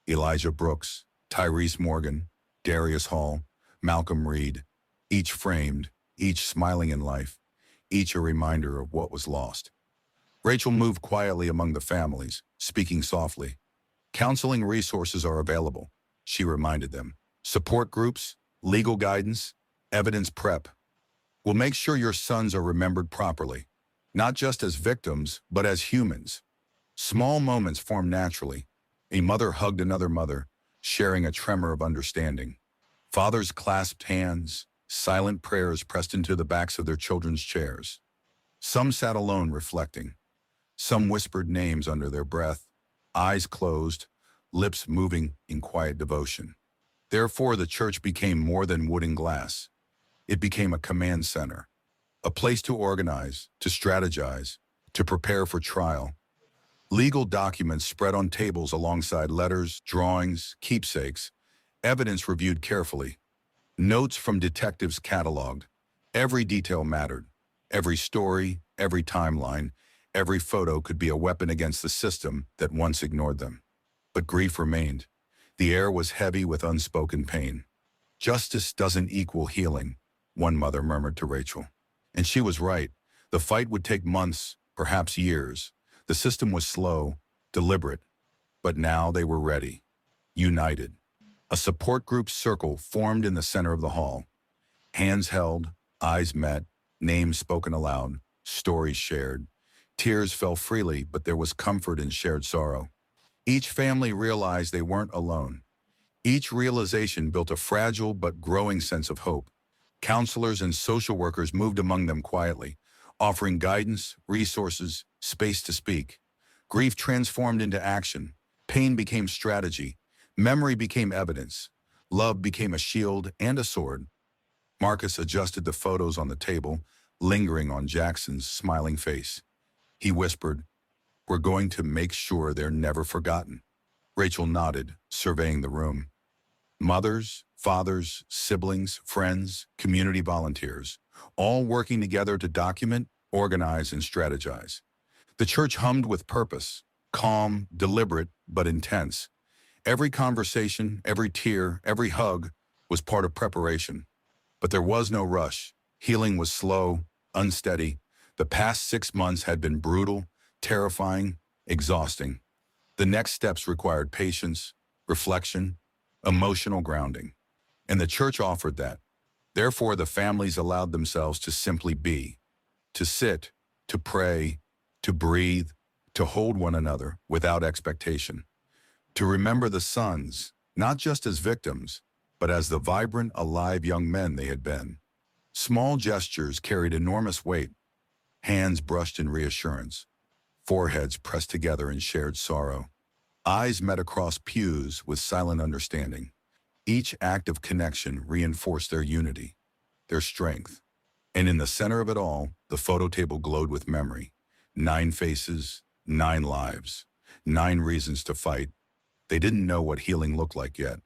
Elijah Brooks, Tyrese Morgan, Darius Hall, Malcolm Reed, each framed, each smiling in life, each a reminder of what was lost. Rachel moved quietly among the families, speaking softly. Counseling resources are available, she reminded them. Support groups, legal guidance, evidence prep. We'll make sure your sons are remembered properly, not just as victims, but as humans. Small moments form naturally. A mother hugged another mother, sharing a tremor of understanding. Fathers clasped hands, silent prayers pressed into the backs of their children's chairs. Some sat alone reflecting. Some whispered names under their breath, eyes closed, lips moving in quiet devotion. Therefore, the church became more than wood and glass. It became a command center, a place to organize, to strategize, to prepare for trial. Legal documents spread on tables alongside letters, drawings, keepsakes, evidence reviewed carefully, notes from detectives cataloged. Every detail mattered. Every story, every timeline, every photo could be a weapon against the system that once ignored them. But grief remained. The air was heavy with unspoken pain. Justice doesn't equal healing, one mother murmured to Rachel. And she was right. The fight would take months, perhaps years. The system was slow, deliberate. But now they were ready, united. A support group circle formed in the center of the hall. Hands held, eyes met, names spoken aloud, stories shared. Tears fell freely, but there was comfort in shared sorrow. Each family realized they weren't alone. Each realization built a fragile but growing sense of hope. Counselors and social workers moved among them quietly, offering guidance, resources, space to speak. Grief transformed into action. Pain became strategy. Memory became evidence. Love became a shield and a sword. Marcus adjusted the photos on the table, lingering on Jackson's smiling face. He whispered, "We're going to make sure they're never forgotten." Rachel nodded, surveying the room. Mothers, fathers, siblings, friends, community volunteers, all working together to document, organize, and strategize. The church hummed with purpose, calm, deliberate, but intense. Every conversation, every tear, every hug was part of preparation. But there was no rush. Healing was slow, unsteady. The past 6 months had been brutal, terrifying, exhausting. The next steps required patience, reflection, emotional grounding. And the church offered that. Therefore, the families allowed themselves to simply be, to sit, to pray, to breathe, to hold one another without expectation. To remember the sons, not just as victims, but as the vibrant, alive young men they had been. Small gestures carried enormous weight. Hands brushed in reassurance. Foreheads pressed together in shared sorrow. Eyes met across pews with silent understanding. Each act of connection reinforced their unity, their strength. And in the center of it all, the photo table glowed with memory. 9 faces, 9 lives, 9 reasons to fight. They didn't know what healing looked like yet,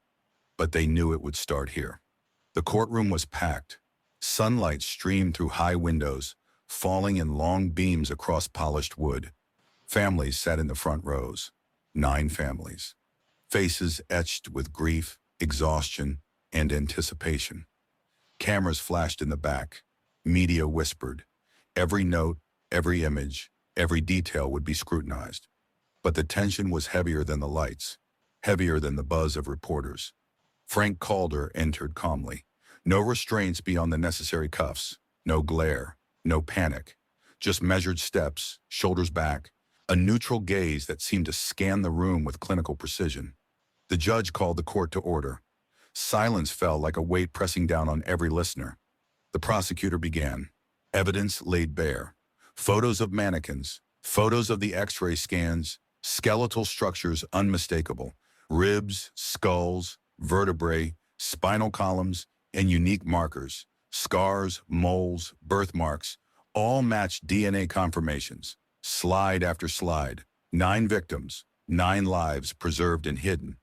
but they knew it would start here. The courtroom was packed. Sunlight streamed through high windows, falling in long beams across polished wood. Families sat in the front rows. 9 families. Faces etched with grief, exhaustion, and anticipation. Cameras flashed in the back. Media whispered. Every note, every image, every detail would be scrutinized. But the tension was heavier than the lights, heavier than the buzz of reporters. Frank Calder entered calmly. No restraints beyond the necessary cuffs, no glare, no panic. Just measured steps, shoulders back, a neutral gaze that seemed to scan the room with clinical precision. The judge called the court to order. Silence fell like a weight pressing down on every listener. The prosecutor began. Evidence laid bare. Photos of mannequins, photos of the X-ray scans, skeletal structures unmistakable, ribs, skulls, vertebrae, spinal columns, and unique markers, scars, moles, birthmarks, all matched DNA confirmations. Slide after slide, 9 victims, 9 lives preserved and hidden.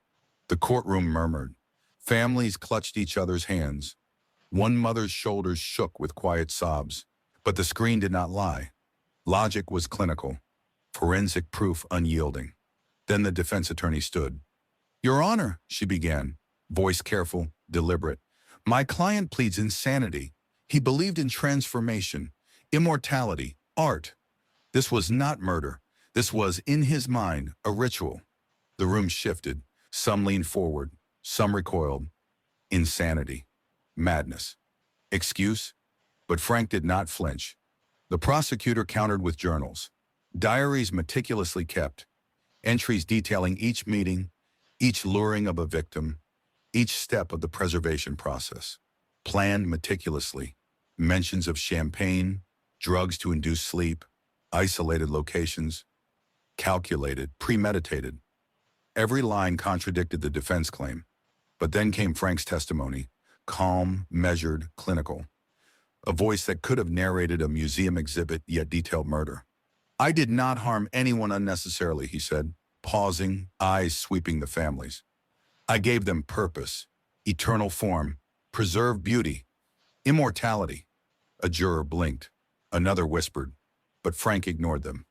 The courtroom murmured. Families clutched each other's hands. One mother's shoulders shook with quiet sobs. But the screen did not lie. Logic was clinical, forensic proof unyielding. Then the defense attorney stood. Your Honor, she began, voice careful, deliberate. My client pleads insanity. He believed in transformation, immortality, art. This was not murder. This was, in his mind, a ritual. The room shifted. Some leaned forward. Some recoiled. Insanity. Madness. Excuse? But Frank did not flinch. The prosecutor countered with journals. Diaries meticulously kept. Entries detailing each meeting, each luring of a victim, each step of the preservation process. Planned meticulously. Mentions of champagne, drugs to induce sleep, isolated locations. Calculated, premeditated. Every line contradicted the defense claim. But then came Frank's testimony. Calm, measured, clinical. A voice that could have narrated a museum exhibit yet detailed murder. I did not harm anyone unnecessarily, he said, pausing, eyes sweeping the families. I gave them purpose, eternal form, preserved beauty, immortality. A juror blinked. Another whispered, but Frank ignored them.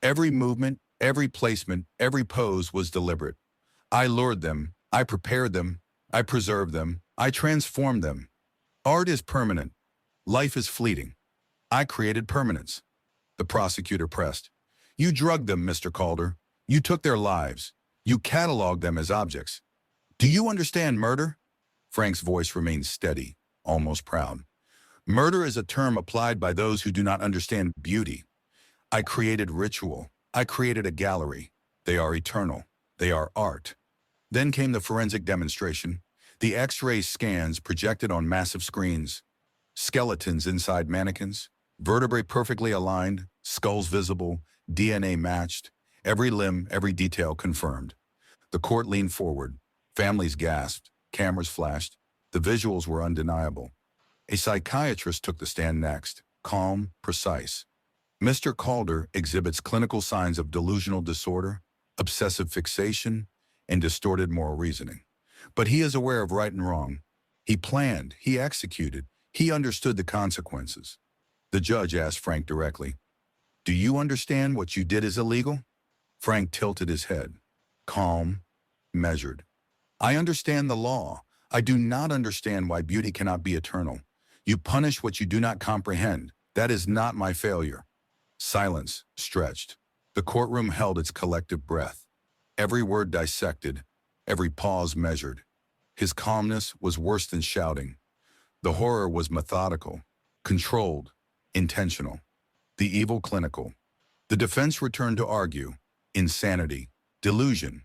Every movement, every placement, every pose was deliberate. I lured them, I prepared them, I preserved them, I transformed them. Art is permanent. Life is fleeting. I created permanence. The prosecutor pressed. You drugged them, Mr. Calder. You took their lives. You cataloged them as objects. Do you understand murder? Frank's voice remained steady, almost proud. Murder is a term applied by those who do not understand beauty. I created ritual. I created a gallery. They are eternal. They are art. Then came the forensic demonstration. The X-ray scans projected on massive screens. Skeletons inside mannequins, vertebrae perfectly aligned, skulls visible, DNA matched, every limb, every detail confirmed. The court leaned forward. Families gasped. Cameras flashed. The visuals were undeniable. A psychiatrist took the stand next, calm, precise. Mr. Calder exhibits clinical signs of delusional disorder, obsessive fixation, and distorted moral reasoning. But he is aware of right and wrong. He planned, he executed, he understood the consequences. The judge asked Frank directly, Do you understand what you did is illegal? Frank tilted his head, calm, measured. I understand the law. I do not understand why beauty cannot be eternal. You punish what you do not comprehend. That is not my failure. Silence stretched. The courtroom held its collective breath. Every word dissected, every pause measured. His calmness was worse than shouting. The horror was methodical, controlled, intentional. The evil clinical. The defense returned to argue. Insanity, delusion.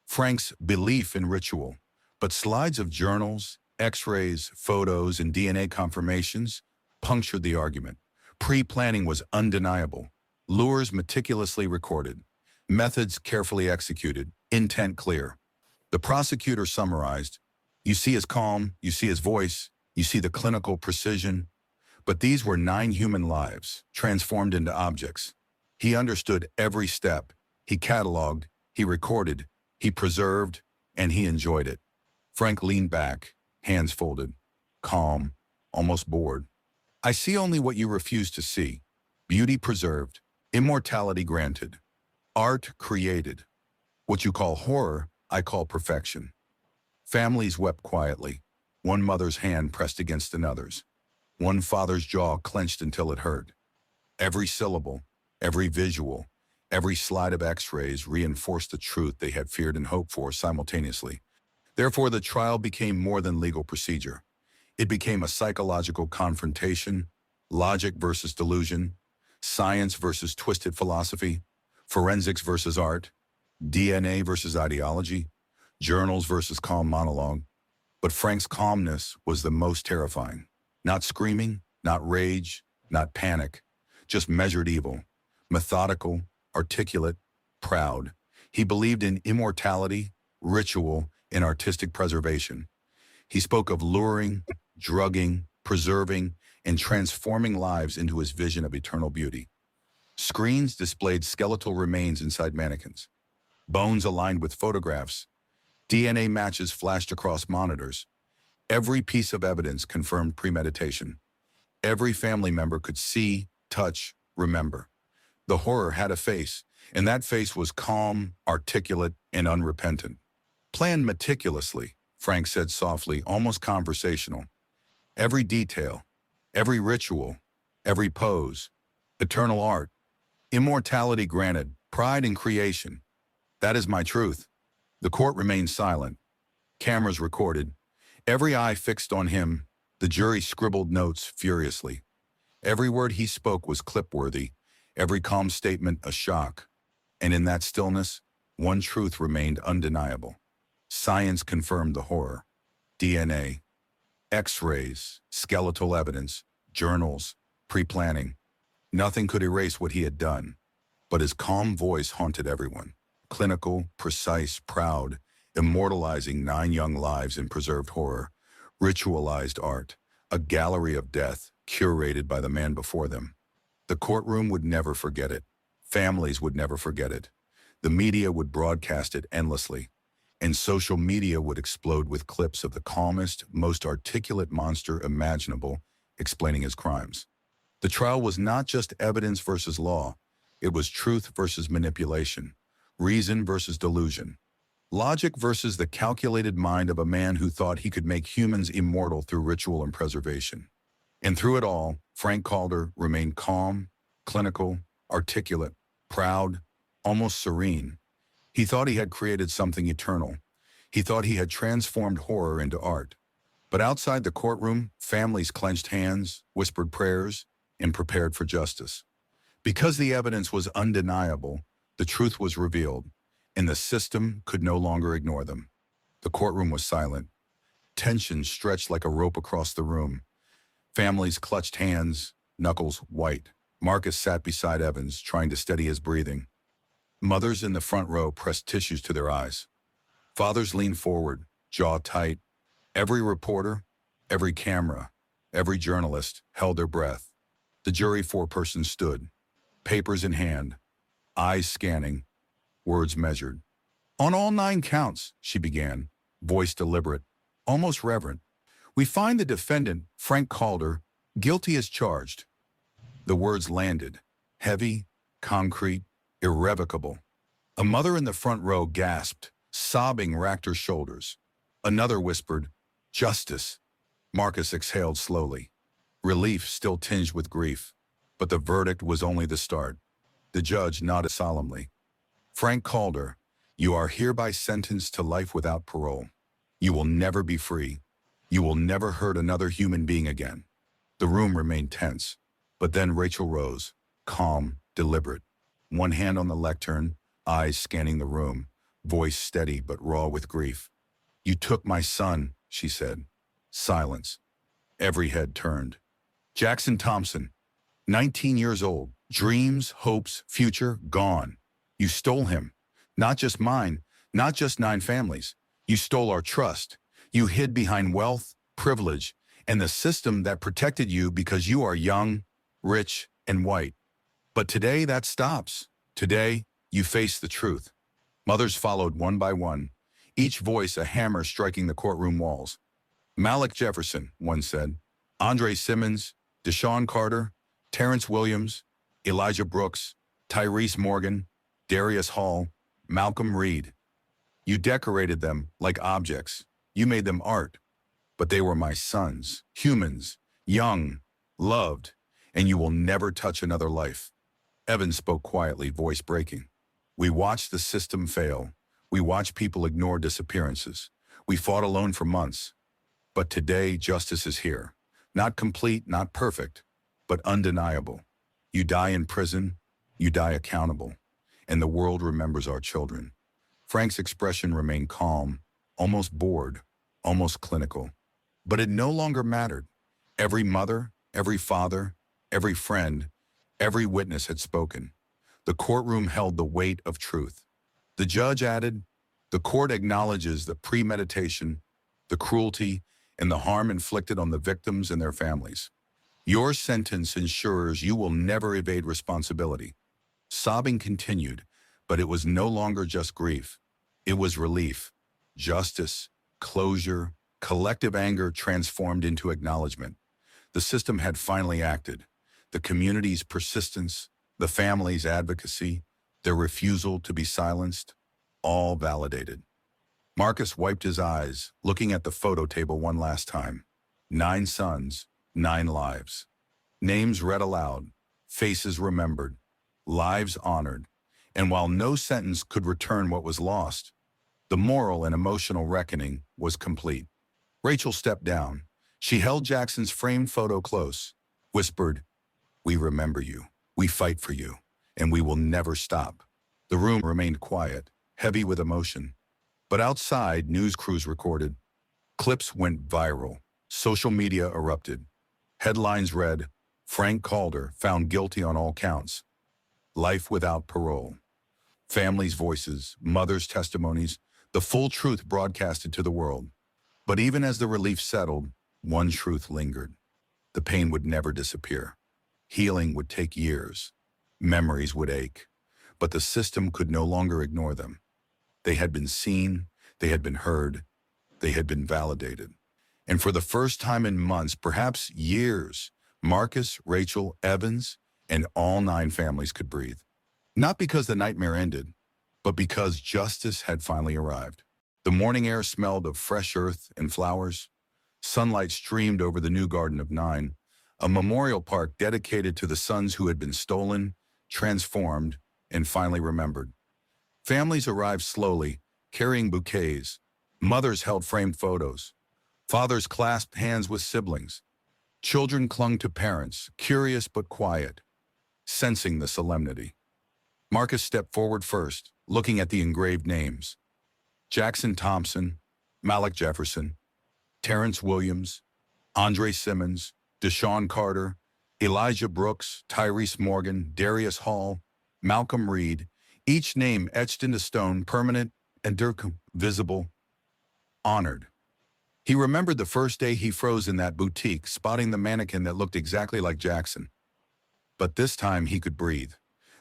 Frank's belief in ritual. But slides of journals, X-rays, photos, and DNA confirmations punctured the argument. Pre-planning was undeniable. Lures meticulously recorded. Methods carefully executed. Intent clear. The prosecutor summarized, You see his calm, you see his voice, you see the clinical precision. But these were 9 human lives, transformed into objects. He understood every step. He cataloged, he recorded, he preserved, and he enjoyed it. Frank leaned back, hands folded, calm, almost bored. I see only what you refuse to see. Beauty preserved, immortality granted, art created. What you call horror, I call perfection. Families wept quietly, one mother's hand pressed against another's, one father's jaw clenched until it hurt. Every syllable, every visual, every slide of x-rays reinforced the truth they had feared and hoped for simultaneously. Therefore, the trial became more than legal procedure. It became a psychological confrontation, logic versus delusion, science versus twisted philosophy, forensics versus art, DNA versus ideology, journals versus calm monologue. But Frank's calmness was the most terrifying. Not screaming, not rage, not panic, just measured evil, methodical, articulate, proud. He believed in immortality, ritual, and artistic preservation. He spoke of luring, drugging, preserving, and transforming lives into his vision of eternal beauty. Screens displayed skeletal remains inside mannequins. Bones aligned with photographs. DNA matches flashed across monitors. Every piece of evidence confirmed premeditation. Every family member could see, touch, remember. The horror had a face, and that face was calm, articulate, and unrepentant. Planned meticulously, Frank said softly, almost conversational. Every detail, every ritual, every pose, eternal art, immortality granted, pride in creation. That is my truth. The court remained silent. Cameras recorded. Every eye fixed on him. The jury scribbled notes furiously. Every word he spoke was clip-worthy, every calm statement a shock. And in that stillness, one truth remained undeniable. Science confirmed the horror. DNA, X-rays, skeletal evidence, journals, pre-planning. Nothing could erase what he had done. But his calm voice haunted everyone. Clinical, precise, proud, immortalizing 9 young lives in preserved horror, ritualized art, a gallery of death curated by the man before them. The courtroom would never forget it. Families would never forget it. The media would broadcast it endlessly, and social media would explode with clips of the calmest, most articulate monster imaginable explaining his crimes. The trial was not just evidence versus law. It was truth versus manipulation, reason versus delusion, logic versus the calculated mind of a man who thought he could make humans immortal through ritual and preservation. And through it all, Frank Calder remained calm, clinical, articulate, proud, almost serene. He thought he had created something eternal. He thought he had transformed horror into art. But outside the courtroom, families clenched hands, whispered prayers, and prepared for justice. Because the evidence was undeniable, the truth was revealed, and the system could no longer ignore them. The courtroom was silent. Tension stretched like a rope across the room. Families clutched hands, knuckles white. Marcus sat beside Evans, trying to steady his breathing. Mothers in the front row pressed tissues to their eyes. Fathers leaned forward, jaw tight. Every reporter, every camera, every journalist held their breath. The jury foreperson stood, papers in hand, eyes scanning, words measured. On all 9 counts, she began, voice deliberate, almost reverent. We find the defendant, Frank Calder, guilty as charged. The words landed, heavy, concrete, irrevocable. A mother in the front row gasped, sobbing racked her shoulders. Another whispered, justice. Marcus exhaled slowly, relief still tinged with grief. But the verdict was only the start. The judge nodded solemnly. Frank Calder, you are hereby sentenced to life without parole. You will never be free. You will never hurt another human being again. The room remained tense, but then Rachel rose, calm, deliberate. One hand on the lectern, eyes scanning the room, voice steady but raw with grief. You took my son, she said. Silence. Every head turned. Jackson Thompson, 19 years old, dreams, hopes, future, gone. You stole him. Not just mine, not just 9 families. You stole our trust. You hid behind wealth, privilege, and the system that protected you because you are young, rich, and white. But today that stops. Today, you face the truth. Mothers followed one by one, each voice a hammer striking the courtroom walls. Malik Jefferson, one said, Andre Simmons, Deshaun Carter, Terrence Williams, Elijah Brooks, Tyrese Morgan, Darius Hall, Malcolm Reed. You decorated them like objects. You made them art. But they were my sons, humans, young, loved, and you will never touch another life. Evans spoke quietly, voice breaking. We watched the system fail. We watched people ignore disappearances. We fought alone for months. But today, justice is here. Not complete, not perfect, but undeniable. You die in prison, you die accountable, and the world remembers our children. Frank's expression remained calm, almost bored, almost clinical. But it no longer mattered. Every mother, every father, every friend, every witness had spoken. The courtroom held the weight of truth. The judge added, the court acknowledges the premeditation, the cruelty, and the harm inflicted on the victims and their families. Your sentence ensures you will never evade responsibility. Sobbing continued, but it was no longer just grief. It was relief, justice, closure, collective anger transformed into acknowledgement. The system had finally acted. The community's persistence, the family's advocacy, their refusal to be silenced, all validated. Marcus wiped his eyes, looking at the photo table one last time. 9 sons, 9 lives. Names read aloud, faces remembered, lives honored. And while no sentence could return what was lost, the moral and emotional reckoning was complete. Rachel stepped down. She held Jackson's framed photo close, whispered, "We remember you, we fight for you, and we will never stop." The room remained quiet, heavy with emotion. But outside, news crews recorded. Clips went viral. Social media erupted. Headlines read, Frank Calder found guilty on all counts. Life without parole. Families' voices, mothers' testimonies, the full truth broadcasted to the world. But even as the relief settled, one truth lingered. The pain would never disappear. Healing would take years. Memories would ache. But the system could no longer ignore them. They had been seen, they had been heard, they had been validated. And for the first time in months, perhaps years, Marcus, Rachel, Evans, and all 9 families could breathe. Not because the nightmare ended, but because justice had finally arrived. The morning air smelled of fresh earth and flowers. Sunlight streamed over the new Garden of 9, a memorial park dedicated to the sons who had been stolen, transformed, and finally remembered. Families arrived slowly, carrying bouquets. Mothers held framed photos. Fathers clasped hands with siblings. Children clung to parents, curious but quiet, sensing the solemnity. Marcus stepped forward first, looking at the engraved names. Jackson Thompson, Malik Jefferson, Terrence Williams, Andre Simmons, Deshaun Carter, Elijah Brooks, Tyrese Morgan, Darius Hall, Malcolm Reed, each name etched into stone, permanent and visible, honored. He remembered the first day he froze in that boutique, spotting the mannequin that looked exactly like Jackson. But this time he could breathe.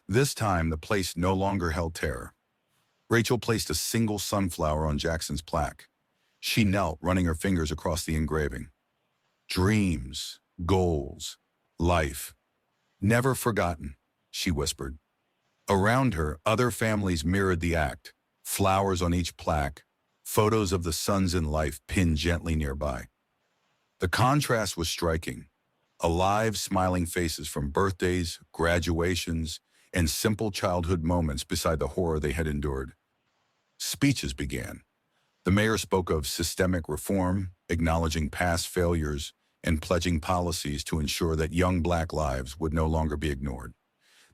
This time the place no longer held terror. Rachel placed a single sunflower on Jackson's plaque. She knelt, running her fingers across the engraving. Dreams, goals, life. Never forgotten, she whispered. Around her, other families mirrored the act. Flowers on each plaque, photos of the sons in life pinned gently nearby. The contrast was striking. Alive, smiling faces from birthdays, graduations, and simple childhood moments beside the horror they had endured. Speeches began. The mayor spoke of systemic reform, acknowledging past failures, and pledging policies to ensure that young Black lives would no longer be ignored.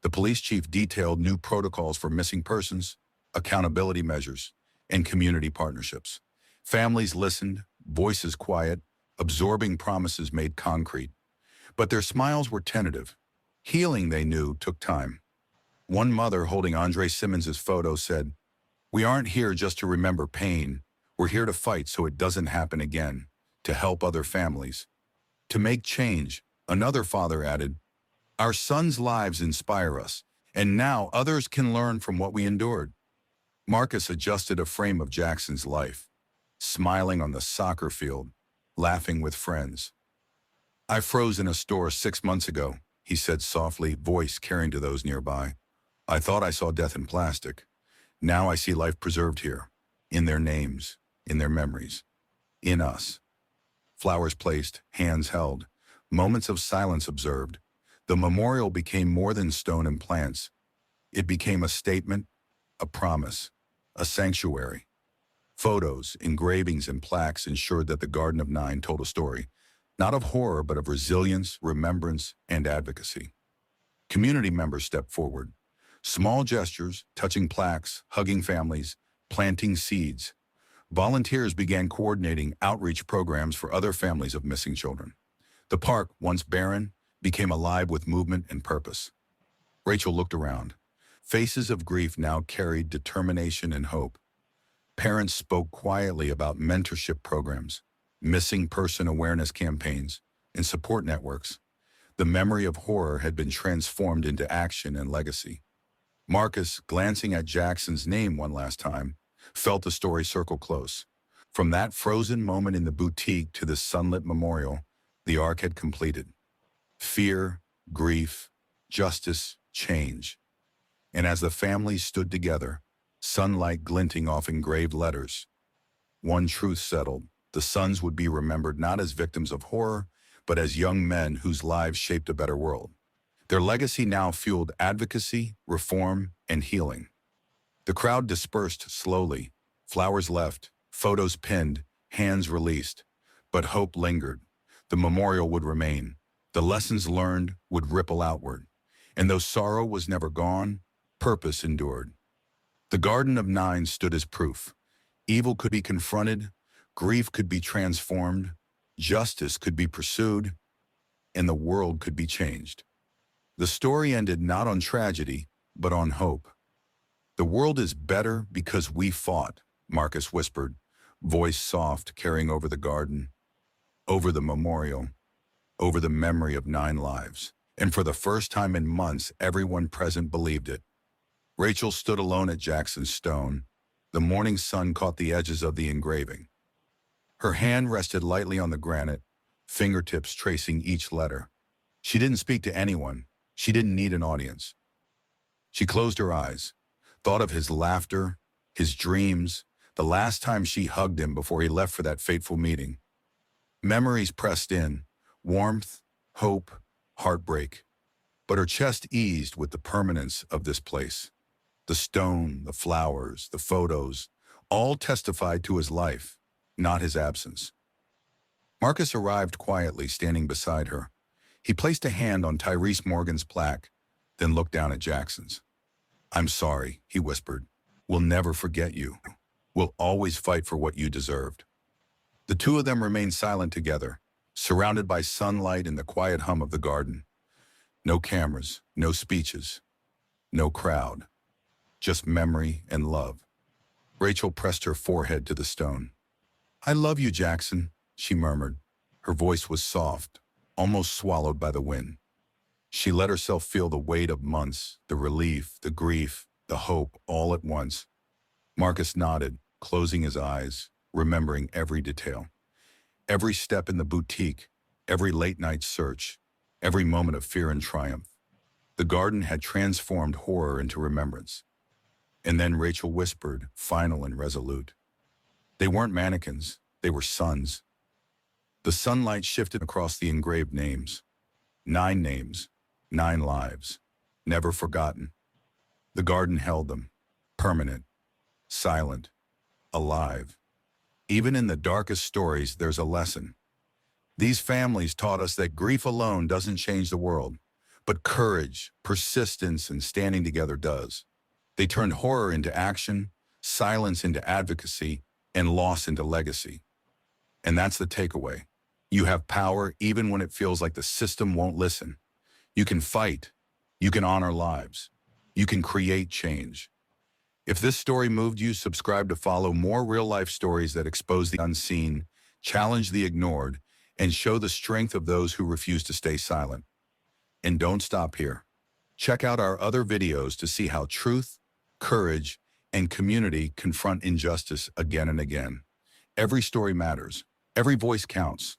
The police chief detailed new protocols for missing persons, accountability measures, and community partnerships. Families listened, voices quiet, absorbing promises made concrete. But their smiles were tentative. Healing, they knew, took time. One mother holding Andre Simmons' photo said, "We aren't here just to remember pain. We're here to fight so it doesn't happen again, to help other families, to make change. Another father added, our sons' lives inspire us, and now others can learn from what we endured. Marcus adjusted a frame of Jackson's life, smiling on the soccer field, laughing with friends. I froze in a store 6 months ago, he said softly, voice carrying to those nearby. I thought I saw death in plastic. Now I see life preserved here, in their names, in their memories, in us. Flowers placed, hands held, moments of silence observed. The memorial became more than stone and plants. It became a statement, a promise, a sanctuary. Photos, engravings, and plaques ensured that the Garden of Nine told a story, not of horror, but of resilience, remembrance, and advocacy. Community members stepped forward. Small gestures, touching plaques, hugging families, planting seeds. Volunteers began coordinating outreach programs for other families of missing children. The park, once barren, became alive with movement and purpose. Rachel looked around. Faces of grief now carried determination and hope. Parents spoke quietly about mentorship programs, missing person awareness campaigns, and support networks. The memory of horror had been transformed into action and legacy. Marcus, glancing at Jackson's name one last time, felt the story circle close. From that frozen moment in the boutique to the sunlit memorial, the arc had completed. Fear, grief, justice, change. And as the families stood together, sunlight glinting off engraved letters, one truth settled: the sons would be remembered not as victims of horror, but as young men whose lives shaped a better world. Their legacy now fueled advocacy, reform, and healing. The crowd dispersed slowly. Flowers left, photos pinned, hands released. But hope lingered. The memorial would remain. The lessons learned would ripple outward. And though sorrow was never gone, purpose endured. The Garden of Nine stood as proof. Evil could be confronted, grief could be transformed, justice could be pursued, and the world could be changed. The story ended not on tragedy, but on hope. The world is better because we fought, Marcus whispered, voice soft, carrying over the garden, over the memorial, over the memory of 9 lives. And for the first time in months, everyone present believed it. Rachel stood alone at Jackson's stone. The morning sun caught the edges of the engraving. Her hand rested lightly on the granite, fingertips tracing each letter. She didn't speak to anyone. She didn't need an audience. She closed her eyes, thought of his laughter, his dreams, the last time she hugged him before he left for that fateful meeting. Memories pressed in, warmth, hope, heartbreak. But her chest eased with the permanence of this place. The stone, the flowers, the photos, all testified to his life, not his absence. Marcus arrived quietly, standing beside her. He placed a hand on Tyrese Morgan's plaque, then looked down at Jackson's. I'm sorry, he whispered. We'll never forget you. We'll always fight for what you deserved. The two of them remained silent together, surrounded by sunlight and the quiet hum of the garden. No cameras, no speeches, no crowd, just memory and love. Rachel pressed her forehead to the stone. I love you, Jackson, she murmured. Her voice was soft, almost swallowed by the wind. She let herself feel the weight of months, the relief, the grief, the hope, all at once. Marcus nodded, closing his eyes, remembering every detail. Every step in the boutique, every late-night search, every moment of fear and triumph. The garden had transformed horror into remembrance. And then Rachel whispered, final and resolute. They weren't mannequins, they were sons. The sunlight shifted across the engraved names. 9 names, 9 lives, never forgotten. The garden held them, permanent, silent, alive. Even in the darkest stories, there's a lesson. These families taught us that grief alone doesn't change the world, but courage, persistence, and standing together does. They turned horror into action, silence into advocacy, and loss into legacy. And that's the takeaway. You have power even when it feels like the system won't listen. You can fight. You can honor lives. You can create change. If this story moved you, subscribe to follow more real-life stories that expose the unseen, challenge the ignored, and show the strength of those who refuse to stay silent. And don't stop here. Check out our other videos to see how truth, courage, and community confront injustice again and again. Every story matters. Every voice counts.